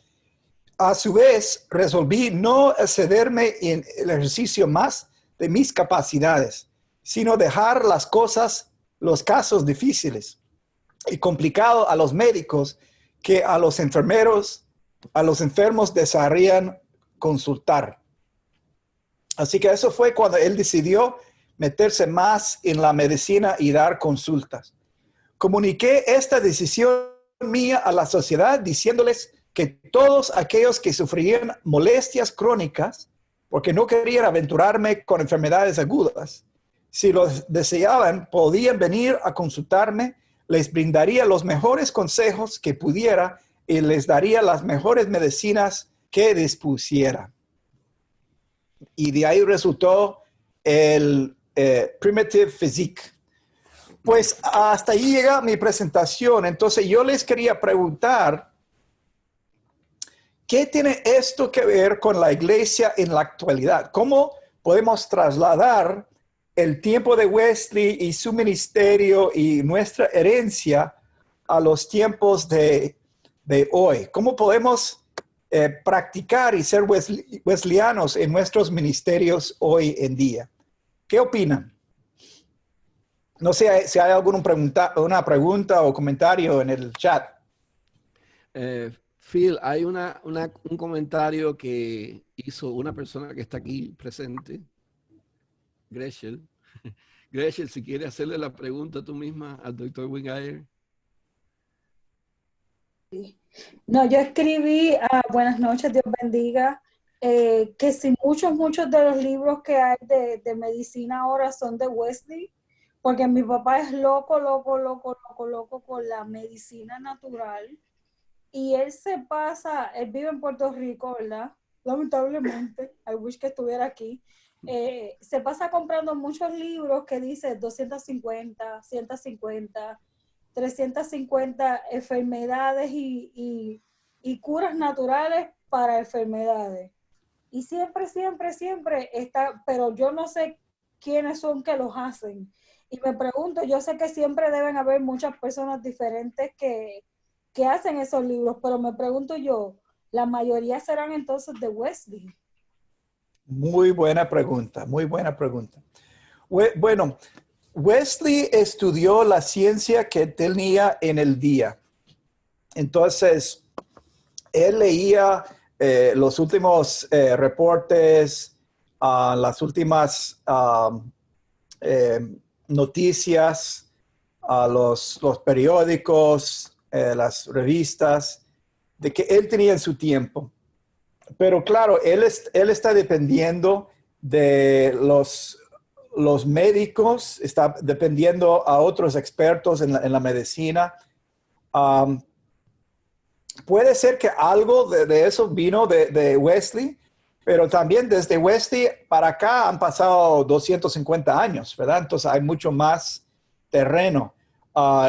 A su vez, resolví no excederme en el ejercicio más de mis capacidades, sino dejar los casos difíciles y complicados a los médicos que a los enfermos desearían consultar. Así que eso fue cuando él decidió meterse más en la medicina y dar consultas. Comuniqué esta decisión mía a la sociedad diciéndoles que todos aquellos que sufrían molestias crónicas, porque no querían aventurarme con enfermedades agudas, si los deseaban, podían venir a consultarme, les brindaría los mejores consejos que pudiera y les daría las mejores medicinas que dispusiera. Y de ahí resultó el Primitive Physique. Pues hasta ahí llega mi presentación. Entonces yo les quería preguntar, ¿qué tiene esto que ver con la iglesia en la actualidad? ¿Cómo podemos trasladar el tiempo de Wesley y su ministerio y nuestra herencia a los tiempos de hoy? ¿Cómo podemos practicar y ser wesleyanos en nuestros ministerios hoy en día? ¿Qué opinan? No sé si hay una pregunta o comentario en el chat. Phil, hay un comentario que hizo una persona que está aquí presente, Greschel. Greschel, si quieres hacerle la pregunta tú misma al doctor Wingeyer. No, yo escribí, buenas noches, Dios bendiga, que si muchos de los libros que hay de medicina ahora son de Wesley, porque mi papá es loco con la medicina natural. Y él vive en Puerto Rico, ¿verdad? Lamentablemente, I wish que estuviera aquí. se pasa comprando muchos libros que dice 250, 150, 350 enfermedades y curas naturales para enfermedades. Y siempre, siempre, siempre está, pero yo no sé quiénes son que los hacen. Y me pregunto, yo sé que siempre deben haber muchas personas diferentes que hacen esos libros, pero me pregunto yo, la mayoría serán entonces de Wesley. Muy buena pregunta, muy buena pregunta. Bueno, Wesley estudió la ciencia que tenía en el día. Entonces, él leía los últimos reportes, las últimas noticias, los periódicos, las revistas, de que él tenía en su tiempo. Pero claro, él está dependiendo de los médicos, está dependiendo a otros expertos en la medicina. Puede ser que algo de eso vino de Wesley, pero también desde Wesley para acá han pasado 250 años, ¿verdad? Entonces hay mucho más terreno.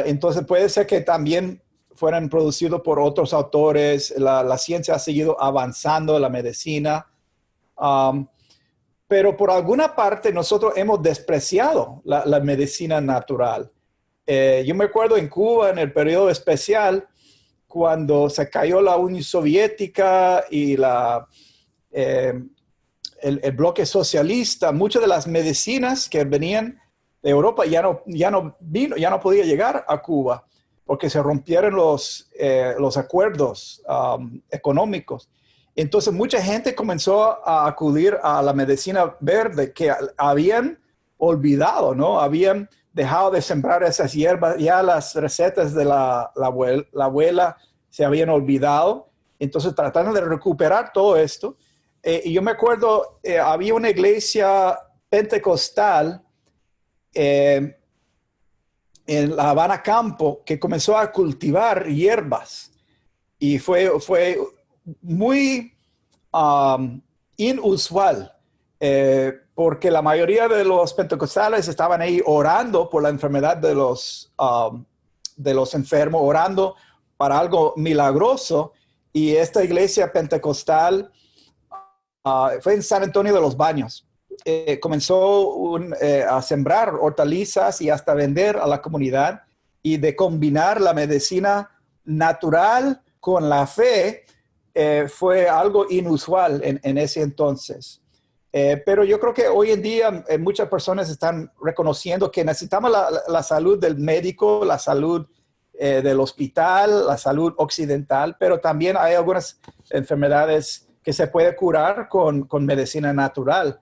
Entonces puede ser que también fueran producidos por otros autores. La ciencia ha seguido avanzando, la medicina. Pero por alguna parte nosotros hemos despreciado la medicina natural. Yo me acuerdo en Cuba, en el periodo especial, cuando se cayó la Unión Soviética y el bloque socialista, muchas de las medicinas que venían de Europa ya no podía llegar a Cuba porque se rompieron los acuerdos económicos. Entonces mucha gente comenzó a acudir a la medicina verde que habían olvidado, ¿no? Habían dejado de sembrar esas hierbas, ya las recetas de la abuela se habían olvidado. Entonces tratando de recuperar todo esto. Y yo me acuerdo, había una iglesia pentecostal en La Habana Campo que comenzó a cultivar hierbas y fue muy inusual porque la mayoría de los pentecostales estaban ahí orando por la enfermedad de los enfermos, orando para algo milagroso, y esta iglesia pentecostal fue en San Antonio de los Baños. Comenzó a sembrar hortalizas y hasta vender a la comunidad, y de combinar la medicina natural con la fe fue algo inusual en ese entonces. Pero yo creo que hoy en día muchas personas están reconociendo que necesitamos la salud del médico, la salud del hospital, la salud occidental, pero también hay algunas enfermedades que se puede curar con medicina natural.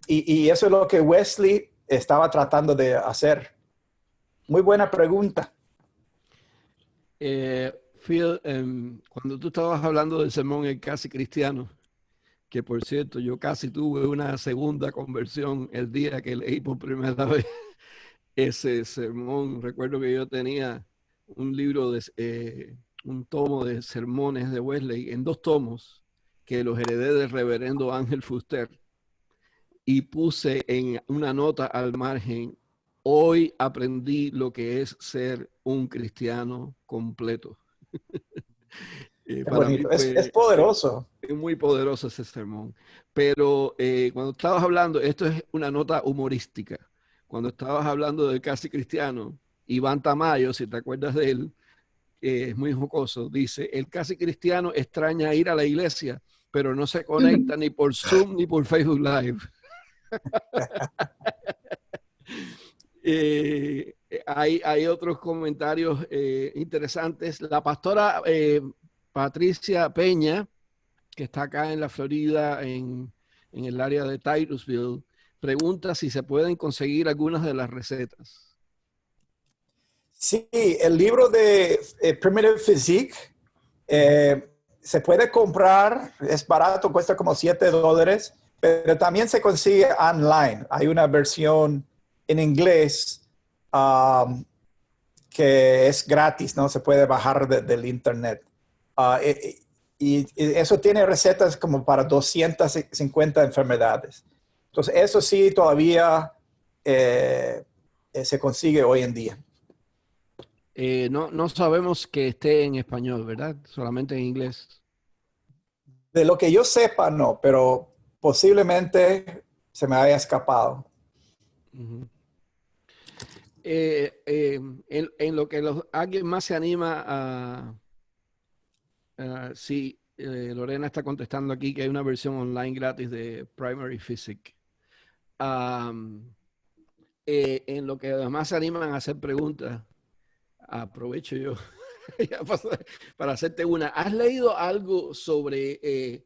Y eso es lo que Wesley estaba tratando de hacer. Muy buena pregunta. Phil, cuando tú estabas hablando del sermón El Casi Cristiano, que por cierto yo casi tuve una segunda conversión el día que leí por primera vez ese sermón. Recuerdo que yo tenía un libro, un tomo de sermones de Wesley en 2 tomos que los heredé del reverendo Ángel Fuster, y puse en una nota al margen: hoy aprendí lo que es ser un cristiano completo. Para bonito. Mí es poderoso. Es muy poderoso ese sermón. Pero cuando estabas hablando, esto es una nota humorística. Cuando estabas hablando del Casi Cristiano, Iván Tamayo, si te acuerdas de él, es muy jocoso, dice: el Casi Cristiano extraña ir a la iglesia, pero no se conecta ni por Zoom ni por Facebook Live. Hay otros comentarios interesantes. La pastora Patricia Peña, que está acá en la Florida, en el área de Titusville, pregunta si se pueden conseguir algunas de las recetas. Sí, el libro de Primitive Physique se puede comprar, es barato, cuesta como $7, pero también se consigue online. Hay una versión en inglés que es gratis, ¿no? Se puede bajar del internet. y eso tiene recetas como para 250 enfermedades. Entonces, eso sí todavía se consigue hoy en día. No sabemos que esté en español, ¿verdad? Solamente en inglés. De lo que yo sepa, no, pero posiblemente se me haya escapado. Uh-huh. En lo que alguien más se anima sí, Lorena está contestando aquí que hay una versión online gratis de Primary Physics. En lo que además se animan a hacer preguntas, aprovecho yo para hacerte una. ¿Has leído algo sobre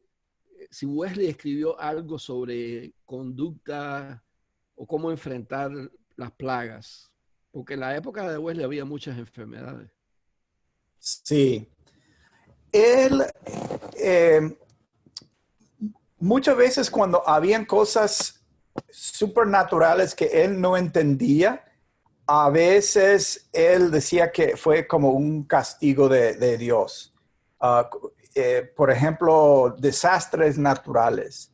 si Wesley escribió algo sobre conducta o cómo enfrentar las plagas? Porque en la época de Wesley había muchas enfermedades. Sí. Él, muchas veces cuando habían cosas supernaturales que él no entendía, a veces él decía que fue como un castigo de Dios. Por ejemplo, desastres naturales.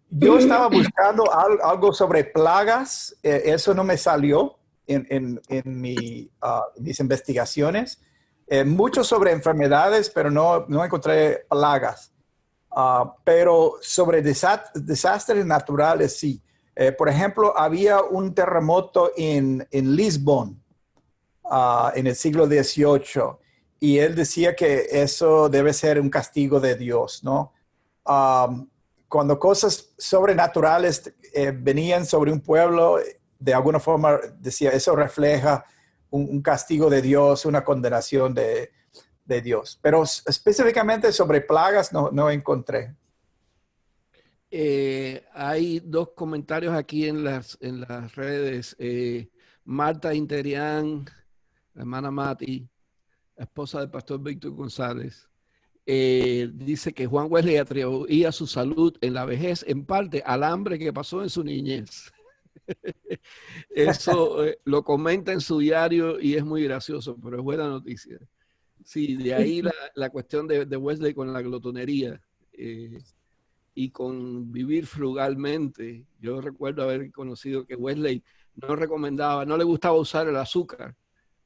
Yo estaba buscando algo sobre plagas, eso no me salió en mis investigaciones. Mucho sobre enfermedades, pero no encontré plagas. Pero sobre desastres naturales, sí. Por ejemplo, había un terremoto en Lisbon en el siglo XVIII y él decía que eso debe ser un castigo de Dios, ¿no? Cuando cosas sobrenaturales venían sobre un pueblo, de alguna forma decía, eso refleja un castigo de Dios, una condenación de Dios. Pero específicamente sobre plagas no encontré. Hay dos comentarios aquí en las redes. Marta Interián, la hermana Mati, la esposa del pastor Víctor González, dice que Juan Wesley atribuía su salud en la vejez en parte al hambre que pasó en su niñez. Eso lo comenta en su diario y es muy gracioso, pero es buena noticia. Sí, de ahí la cuestión de Wesley con la glotonería y con vivir frugalmente. Yo recuerdo haber conocido que Wesley no recomendaba, no le gustaba usar el azúcar,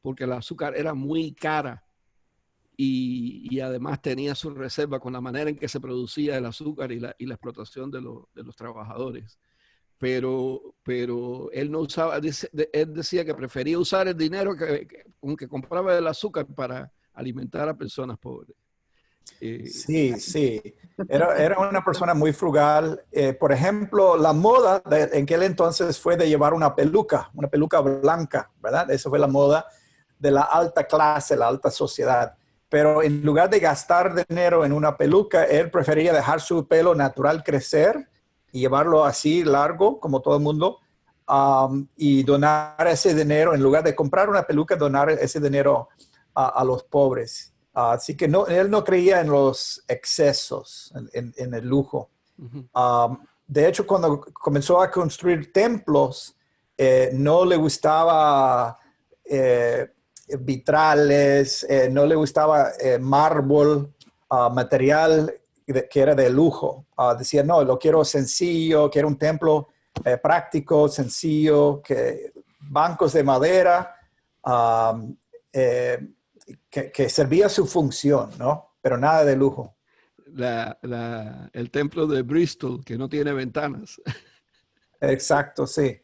porque el azúcar era muy cara y además tenía su reserva con la manera en que se producía el azúcar y la explotación de los trabajadores. Pero él no usaba, él decía que prefería usar el dinero con que compraba el azúcar para alimentar a personas pobres. Sí. Era una persona muy frugal. Por ejemplo, la moda en aquel entonces fue de llevar una peluca blanca, ¿verdad? Eso fue la moda de la alta clase, la alta sociedad. Pero en lugar de gastar dinero en una peluca, él prefería dejar su pelo natural crecer y llevarlo así largo, como todo el mundo, y donar ese dinero, en lugar de comprar una peluca, donar ese dinero a los pobres. Así que él no creía en los excesos, en el lujo. Uh-huh. De hecho, cuando comenzó a construir templos, no le gustaba vitrales, no le gustaba mármol, material que era de lujo. Decía, no, lo quiero sencillo, quiero un templo práctico, sencillo, bancos de madera, que servía su función, ¿no? Pero nada de lujo. El templo de Bristol, que no tiene ventanas. Exacto, sí.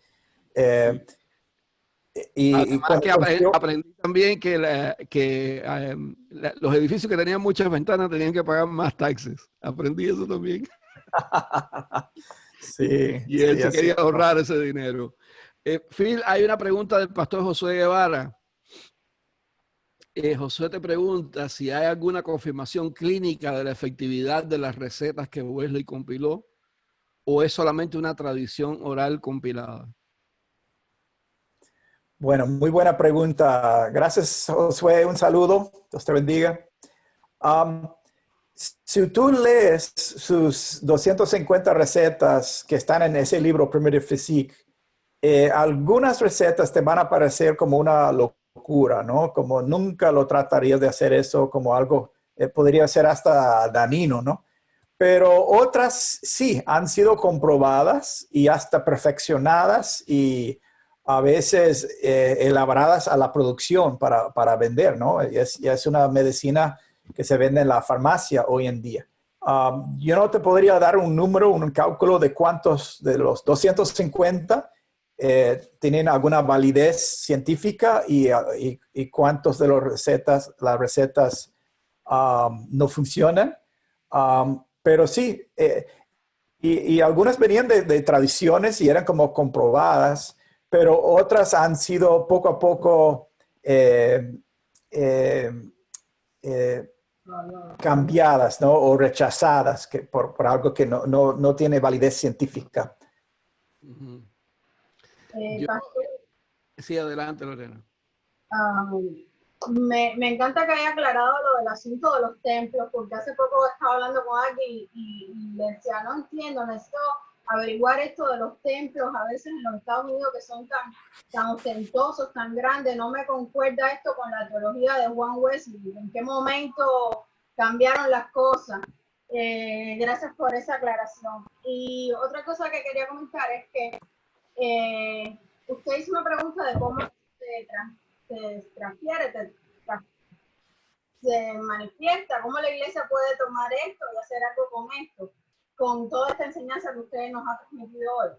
Además que aprendí también que los edificios que tenían muchas ventanas tenían que pagar más taxes. Aprendí eso también. Sí. Y él se quería es. ahorrar ese dinero. Phil, hay una pregunta del pastor Josué Guevara. Josué te pregunta si hay alguna confirmación clínica de la efectividad de las recetas que Wesley compiló o es solamente una tradición oral compilada. Bueno, muy buena pregunta. Gracias, Josué. Un saludo. Dios te bendiga. Si tú lees sus 250 recetas que están en ese libro, Primitive Physique, algunas recetas te van a parecer como una locura, ¿no? Como nunca lo tratarías de hacer eso como algo podría ser hasta dañino, ¿no? Pero otras sí han sido comprobadas y hasta perfeccionadas y a veces elaboradas a la producción para vender, ¿no? Ya es una medicina que se vende en la farmacia hoy en día. Yo no te podría dar un número, un cálculo de cuántos de los 250 tienen alguna validez científica y cuántos de las recetas no funcionan. Pero sí, y algunas venían de tradiciones y eran como comprobadas, pero otras han sido poco a poco eh, eh, cambiadas, ¿no? O rechazadas por algo que no tiene validez científica. Ujú. Eh, Sí, adelante, Lorena. Me encanta que haya aclarado lo del asunto de los templos, porque hace poco estaba hablando con alguien y le decía, no entiendo, necesito averiguar esto de los templos, a veces en los Estados Unidos que son tan ostentosos, tan grandes, no me concuerda esto con la teología de Juan Wesley, en qué momento cambiaron las cosas. Gracias por esa aclaración. Y otra cosa que quería comentar es que usted hizo una pregunta de cómo se transfiere, se manifiesta, cómo la iglesia puede tomar esto y hacer algo con esto, con toda esta enseñanza que usted nos ha transmitido hoy.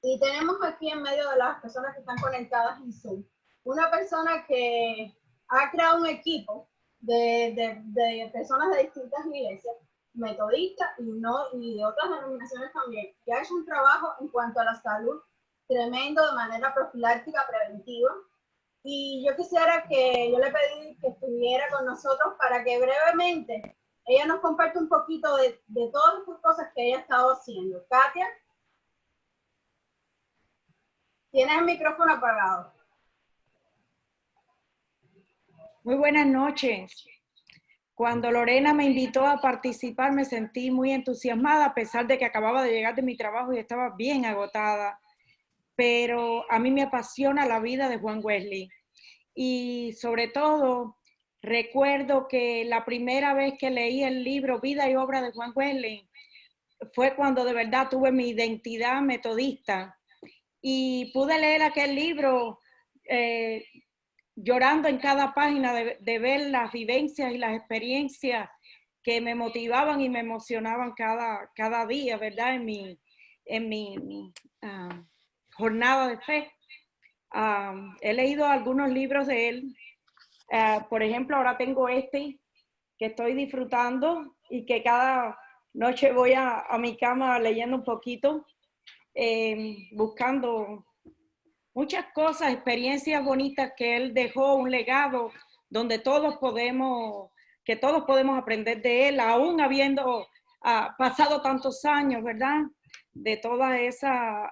Y tenemos aquí en medio de las personas que están conectadas en Zoom, una persona que ha creado un equipo de personas de distintas iglesias, metodistas y de otras denominaciones también, que ha hecho un trabajo en cuanto a la salud tremendo de manera profiláctica, preventiva. Y yo quisiera yo le pedí que estuviera con nosotros para que brevemente ella nos comparte un poquito de todas estas cosas que ella ha estado haciendo. Katia, tienes el micrófono apagado. Muy buenas noches. Cuando Lorena me invitó a participar me sentí muy entusiasmada a pesar de que acababa de llegar de mi trabajo y estaba bien agotada. Pero a mí me apasiona la vida de Juan Wesley. Y sobre todo, recuerdo que la primera vez que leí el libro Vida y Obra de Juan Wesley fue cuando de verdad tuve mi identidad metodista y pude leer aquel libro llorando en cada página de ver las vivencias y las experiencias que me motivaban y me emocionaban cada día, ¿verdad? En mi jornada de fe. He leído algunos libros de él. Por ejemplo, ahora tengo este que estoy disfrutando y que cada noche voy a mi cama leyendo un poquito, buscando muchas cosas, experiencias bonitas que él dejó, un legado donde todos podemos aprender de él, aún habiendo pasado tantos años, ¿verdad? De todas esas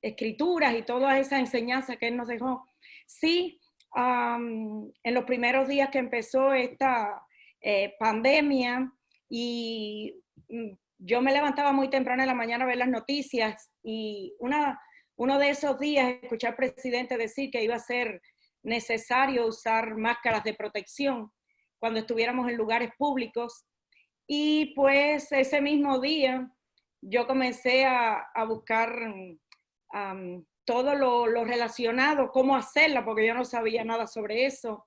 escrituras y todas esas enseñanzas que él nos dejó. Sí, en los primeros días que empezó esta pandemia y yo me levantaba muy temprano en la mañana a ver las noticias y uno de esos días escuché al presidente decir que iba a ser necesario usar máscaras de protección cuando estuviéramos en lugares públicos y pues ese mismo día yo comencé a buscar todo lo relacionado, cómo hacerla, porque yo no sabía nada sobre eso.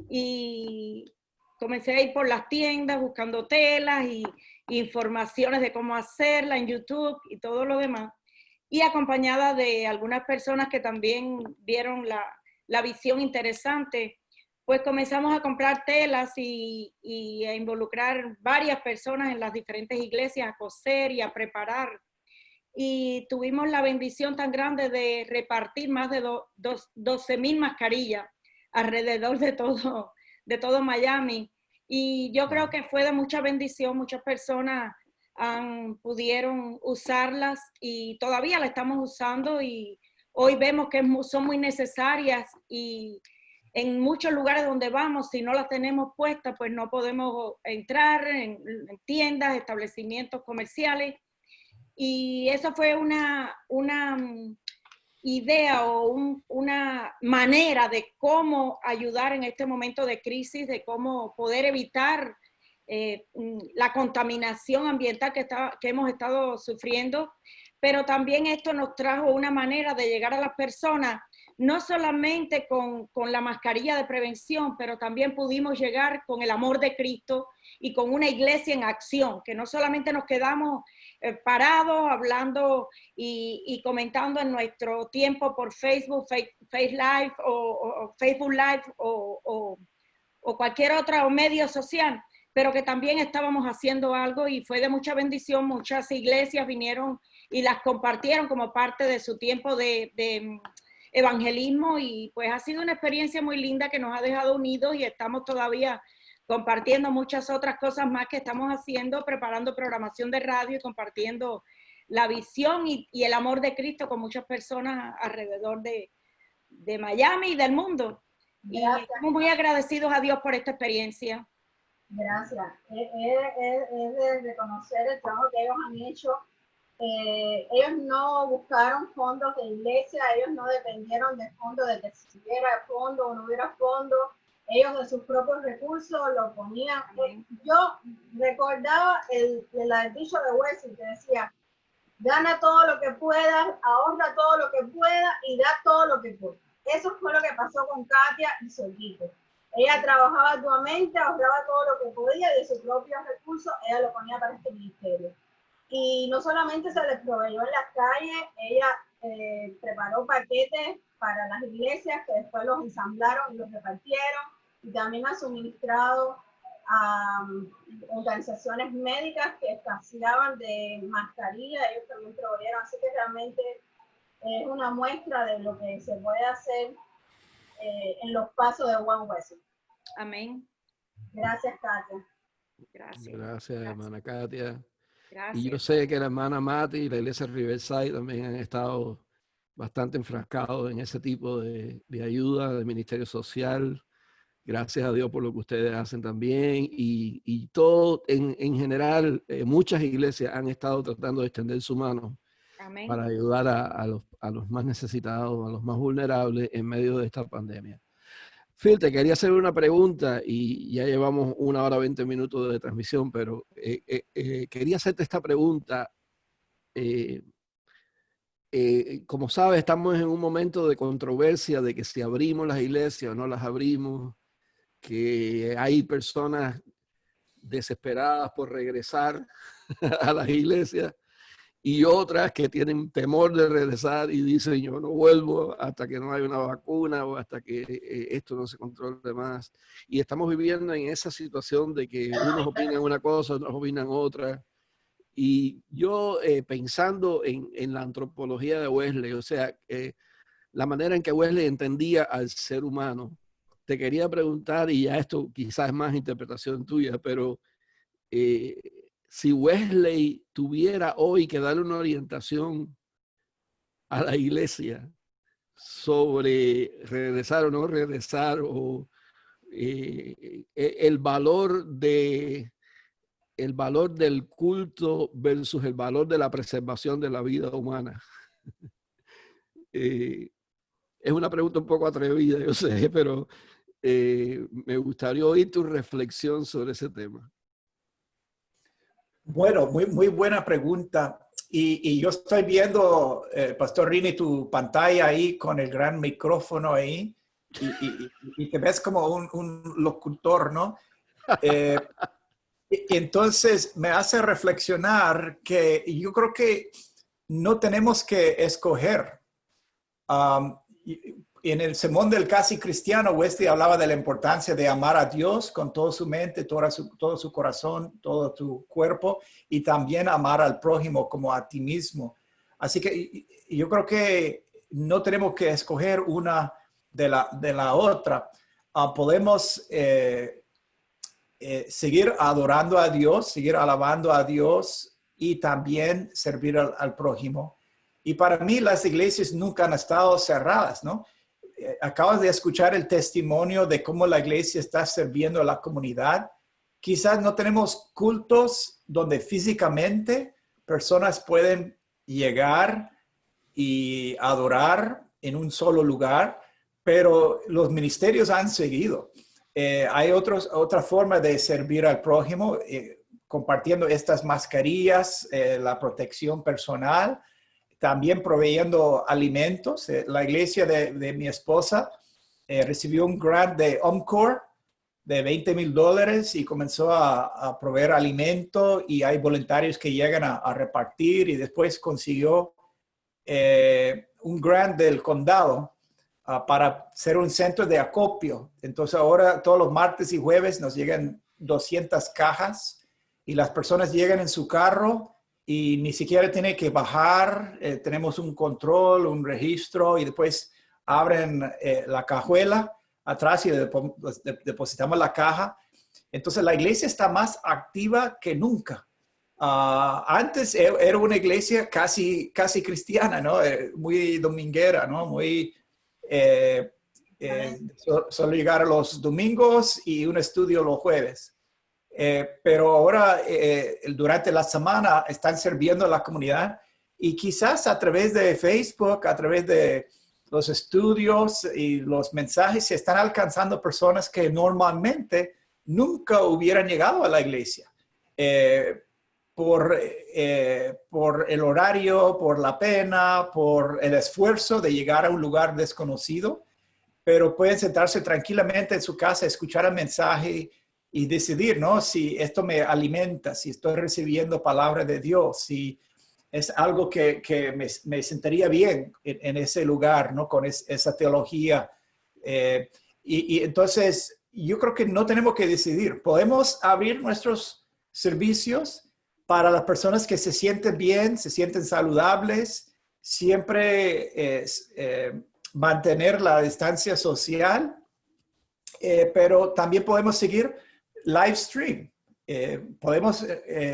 Y comencé a ir por las tiendas buscando telas y informaciones de cómo hacerla en YouTube y todo lo demás. Y acompañada de algunas personas que también vieron la visión interesante, pues comenzamos a comprar telas y a involucrar varias personas en las diferentes iglesias a coser y a preparar. Y tuvimos la bendición tan grande de repartir más de 12,000 mascarillas alrededor de todo Miami. Y yo creo que fue de mucha bendición, muchas personas pudieron usarlas y todavía la estamos usando y hoy vemos que son muy necesarias y en muchos lugares donde vamos, si no las tenemos puestas, pues no podemos entrar en tiendas, establecimientos comerciales. Y eso fue una idea o una manera de cómo ayudar en este momento de crisis, de cómo poder evitar la contaminación ambiental que hemos estado sufriendo, pero también esto nos trajo una manera de llegar a las personas, no solamente con la mascarilla de prevención, pero también pudimos llegar con el amor de Cristo y con una iglesia en acción, que no solamente nos quedamos parados hablando y comentando en nuestro tiempo por Facebook, Face Live o Facebook Live o cualquier otro medio social, pero que también estábamos haciendo algo y fue de mucha bendición. Muchas iglesias vinieron y las compartieron como parte de su tiempo de evangelismo y pues ha sido una experiencia muy linda que nos ha dejado unidos y estamos todavía compartiendo muchas otras cosas más que estamos haciendo, preparando programación de radio y compartiendo la visión y el amor de Cristo con muchas personas alrededor de Miami y del mundo. Y estamos muy agradecidos a Dios por esta experiencia. Gracias. Es de reconocer el trabajo que ellos han hecho. Ellos no buscaron fondos de iglesia, ellos no dependieron de fondos, de que si hubiera fondo o no hubiera fondo. Ellos de sus propios recursos lo ponían. Yo recordaba el dicho de Wesley que decía, gana todo lo que puedas, ahorra todo lo que puedas y da todo lo que puedas. Eso fue lo que pasó con Katia y su equipo. Ella trabajaba arduamente, ahorraba todo lo que podía y de sus propios recursos ella lo ponía para este ministerio. Y no solamente se les proveyó en las calles, ella preparó paquetes para las iglesias que después los ensamblaron y los repartieron, y también ha suministrado a organizaciones médicas que escaseaban de mascarilla, ellos también proveyeron, así que realmente es una muestra de lo que se puede hacer en los pasos de One Wesley. Amén. Gracias, Katia. Gracias, hermana Katia. Gracias. Y yo sé que la hermana Mati y la iglesia Riverside también han estado bastante enfrascados en ese tipo de ayuda del ministerio social. Gracias a Dios por lo que ustedes hacen también. Y todo, en general, muchas iglesias han estado tratando de extender su mano. Amén. Para ayudar a los más necesitados, a los más vulnerables en medio de esta pandemia. Phil, te quería hacer una pregunta y ya llevamos 1 hora 20 minutos de transmisión, pero quería hacerte esta pregunta. Como sabes, estamos en un momento de controversia de que si abrimos las iglesias o no las abrimos, que hay personas desesperadas por regresar a las iglesias y otras que tienen temor de regresar y dicen yo no vuelvo hasta que no haya una vacuna o hasta que esto no se controle más. Y estamos viviendo en esa situación de que unos opinan una cosa, otros opinan otra. Y yo pensando en la antropología de Wesley, o sea, la manera en que Wesley entendía al ser humano, te quería preguntar, y ya esto quizás es más interpretación tuya, pero si Wesley tuviera hoy que darle una orientación a la iglesia sobre regresar o no regresar, o el valor del culto versus el valor de la preservación de la vida humana. Es una pregunta un poco atrevida, yo sé, pero me gustaría oír tu reflexión sobre ese tema. Bueno, muy buena pregunta. Y yo estoy viendo, Pastor Rini, tu pantalla ahí con el gran micrófono ahí y te ves como un locutor, ¿no? Y entonces me hace reflexionar que yo creo que no tenemos que escoger. En el sermón del casi cristiano, Wesley hablaba de la importancia de amar a Dios con toda su mente, todo su corazón, todo tu cuerpo, y también amar al prójimo como a ti mismo. Así que yo creo que no tenemos que escoger una de la otra. Podemos seguir adorando a Dios, seguir alabando a Dios y también servir al prójimo. Y para mí las iglesias nunca han estado cerradas, ¿no? Acabas de escuchar el testimonio de cómo la iglesia está sirviendo a la comunidad. Quizás no tenemos cultos donde físicamente personas pueden llegar y adorar en un solo lugar, pero los ministerios han seguido. Hay otra forma de servir al prójimo, compartiendo estas mascarillas, la protección personal, también proveyendo alimentos. La iglesia de mi esposa recibió un grant de Omcor de $20,000 y comenzó a proveer alimento, y hay voluntarios que llegan a repartir, y después consiguió un grant del condado para ser un centro de acopio. Entonces ahora todos los martes y jueves nos llegan 200 cajas y las personas llegan en su carro y ni siquiera tienen que bajar. Tenemos un control, un registro, y después abren la cajuela atrás y depositamos la caja. Entonces la iglesia está más activa que nunca. Antes era una iglesia casi cristiana, ¿no? Muy dominguera, ¿no? Muy solo llegar a los domingos y un estudio los jueves. Pero ahora, durante la semana, están sirviendo a la comunidad, y quizás a través de Facebook, a través de los estudios y los mensajes, se están alcanzando personas que normalmente nunca hubieran llegado a la iglesia. Por el horario, por la pena, por el esfuerzo de llegar a un lugar desconocido, pero pueden sentarse tranquilamente en su casa, escuchar el mensaje y decidir, ¿no? Si esto me alimenta, si estoy recibiendo palabra de Dios, si es algo que me sentiría bien en ese lugar, ¿no? Con esa teología. Y entonces, yo creo que no tenemos que decidir. Podemos abrir nuestros servicios para las personas que se sienten bien, se sienten saludables, siempre mantener la distancia social, pero también podemos seguir live stream. Podemos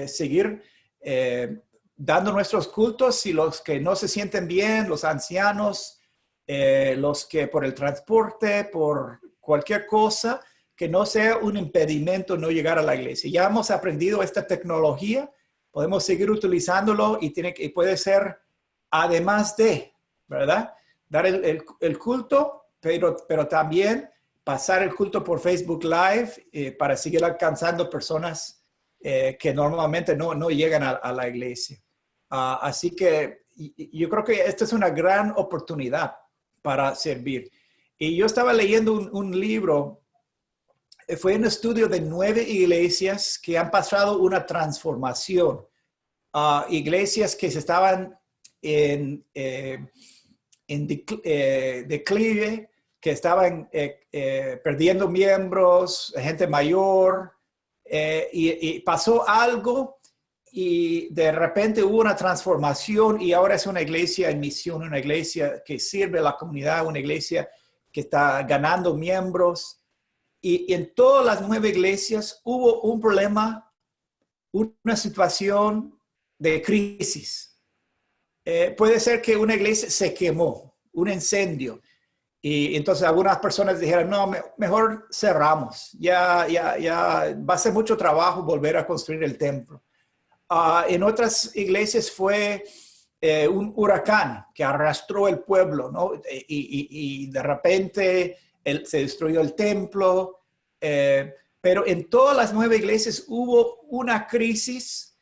seguir dando nuestros cultos, y los que no se sienten bien, los ancianos, los que por el transporte, por cualquier cosa, que no sea un impedimento no llegar a la iglesia. Ya hemos aprendido esta tecnología, podemos seguir utilizándolo, y puede ser además de, ¿verdad? Dar el culto, pero también pasar el culto por Facebook Live para seguir alcanzando personas que normalmente no llegan a la iglesia. Así que yo creo que esta es una gran oportunidad para servir. Y yo estaba leyendo un libro. Fue un estudio de 9 iglesias que han pasado una transformación. Iglesias que se estaban en declive, que estaban perdiendo miembros, gente mayor, y pasó algo, y de repente hubo una transformación, y ahora es una iglesia en misión, una iglesia que sirve a la comunidad, una iglesia que está ganando miembros. Y en todas las 9 iglesias hubo un problema, una situación de crisis. Puede ser que una iglesia se quemó, un incendio. Y entonces algunas personas dijeron, no, mejor cerramos. Ya va a ser mucho trabajo volver a construir el templo. En otras iglesias fue un huracán que arrastró el pueblo, ¿no? Y de repente se destruyó el templo, pero en todas las 9 iglesias hubo una crisis,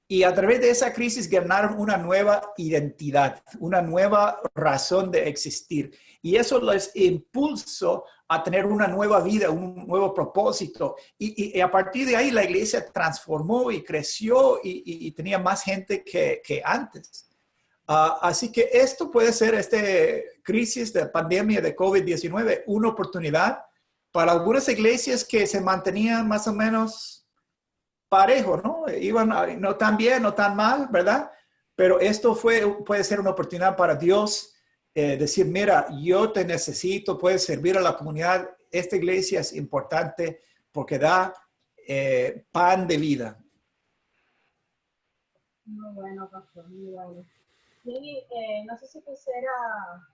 y a través de esa crisis ganaron una nueva identidad, una nueva razón de existir. Y eso les impulsó a tener una nueva vida, un nuevo propósito. Y a partir de ahí la iglesia transformó y creció, y tenía más gente que antes. Así que esto puede ser, esta crisis de pandemia de COVID-19, una oportunidad para algunas iglesias que se mantenían más o menos parejo, ¿no? Iban no tan bien, no tan mal, ¿verdad? Pero esto puede ser una oportunidad para Dios decir, mira, yo te necesito, puedes servir a la comunidad. Esta iglesia es importante porque da pan de vida. Muy bueno, pastor, muy bueno. Y no sé si quisiera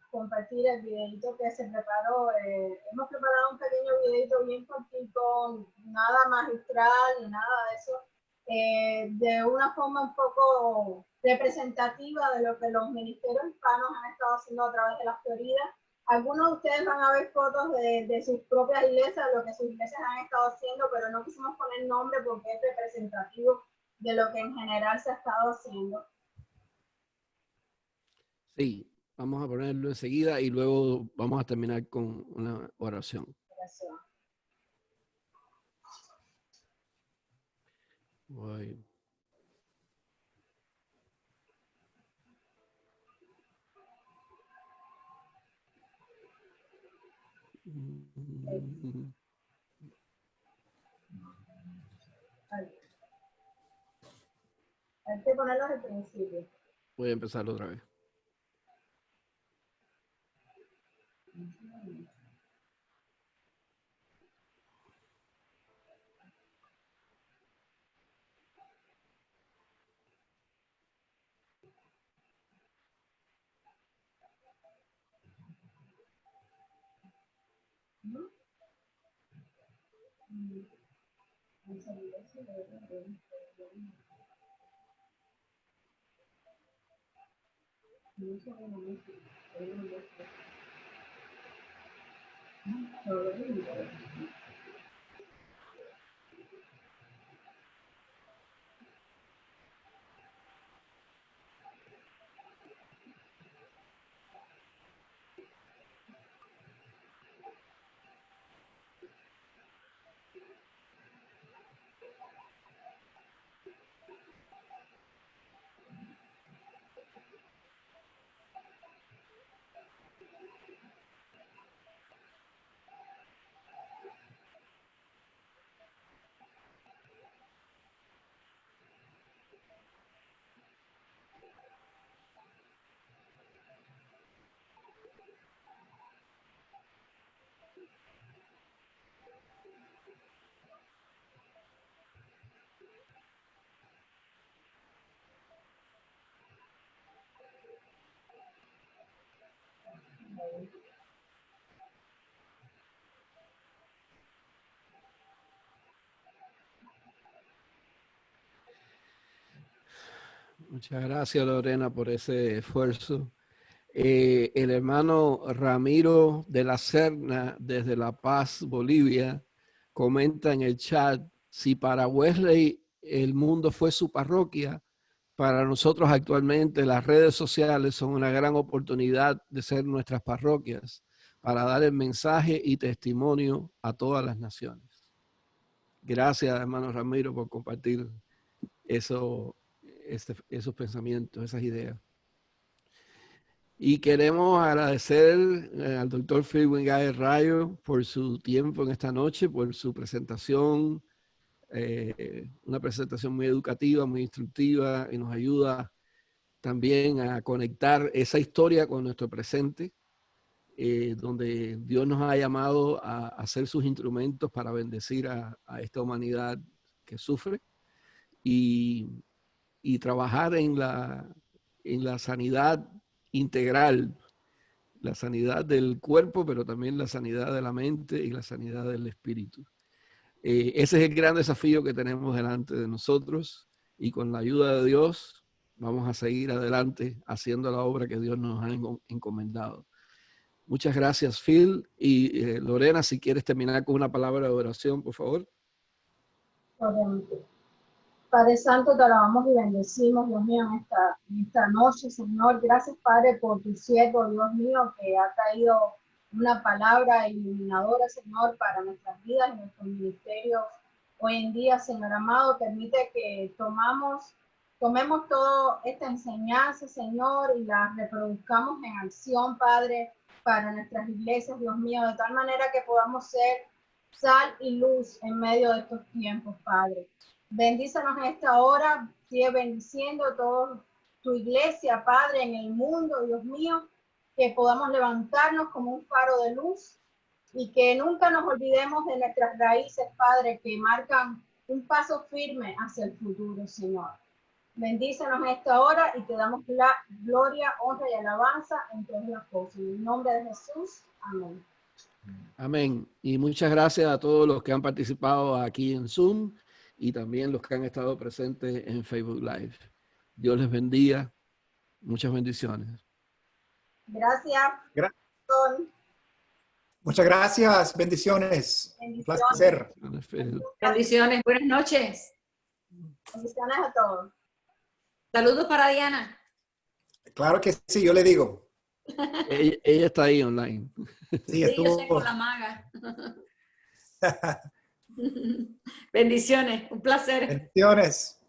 compartir el videito que se preparó. Hemos preparado un pequeño videito bien cortito, nada magistral ni nada de eso, de una forma un poco representativa de lo que los ministerios hispanos han estado haciendo a través de la Florida. Algunos de ustedes van a ver fotos de sus propias iglesias, de lo que sus iglesias han estado haciendo, pero no quisimos poner nombre porque es representativo de lo que en general se ha estado haciendo. Sí, vamos a ponerlo enseguida y luego vamos a terminar con una oración. Gracias. Voy. Hay que ponerlo al principio. Voy a empezar otra vez. Muchas gracias, Lorena, por ese esfuerzo. El hermano Ramiro de la Serna, desde La Paz, Bolivia, comenta en el chat: si para Wesley el mundo fue su parroquia, para nosotros actualmente las redes sociales son una gran oportunidad de ser nuestras parroquias, para dar el mensaje y testimonio a todas las naciones. Gracias, hermano Ramiro, por compartir esos pensamientos, esas ideas. Y queremos agradecer al doctor Phil Wingate Rayo por su tiempo en esta noche, por su presentación, una presentación muy educativa, muy instructiva, y nos ayuda también a conectar esa historia con nuestro presente, donde Dios nos ha llamado a ser sus instrumentos para bendecir a esta humanidad que sufre y trabajar en la sanidad integral, la sanidad del cuerpo, pero también la sanidad de la mente y la sanidad del espíritu. Ese es el gran desafío que tenemos delante de nosotros, y con la ayuda de Dios vamos a seguir adelante haciendo la obra que Dios nos ha encomendado. Muchas gracias, Phil. Y Lorena, si quieres terminar con una palabra de oración, por favor. Padre Santo, te alabamos y bendecimos, Dios mío, en esta noche, Señor. Gracias, Padre, por tu siervo, Dios mío, que ha traído una palabra iluminadora, Señor, para nuestras vidas y nuestros ministerios. Hoy en día, Señor amado, permite que tomemos toda esta enseñanza, Señor, y la reproduzcamos en acción, Padre, para nuestras iglesias, Dios mío, de tal manera que podamos ser sal y luz en medio de estos tiempos, Padre. Bendícenos esta hora, sigue bendiciendo toda tu iglesia, Padre, en el mundo, Dios mío, que podamos levantarnos como un faro de luz y que nunca nos olvidemos de nuestras raíces, Padre, que marcan un paso firme hacia el futuro, Señor. Bendícenos esta hora y te damos la gloria, honra y alabanza en todas las cosas. En el nombre de Jesús, amén. Amén. Y muchas gracias a todos los que han participado aquí en Zoom. y también los que han estado presentes en Facebook Live. Dios les bendiga. Muchas bendiciones. Gracias. Muchas gracias. Bendiciones. Un placer. Bendiciones. Buenas noches. Bendiciones a todos. Saludos para Diana. Claro que sí, yo le digo. Ella está ahí online. Sí, Sí, yo sé, con la maga. Bendiciones. Un placer. Bendiciones.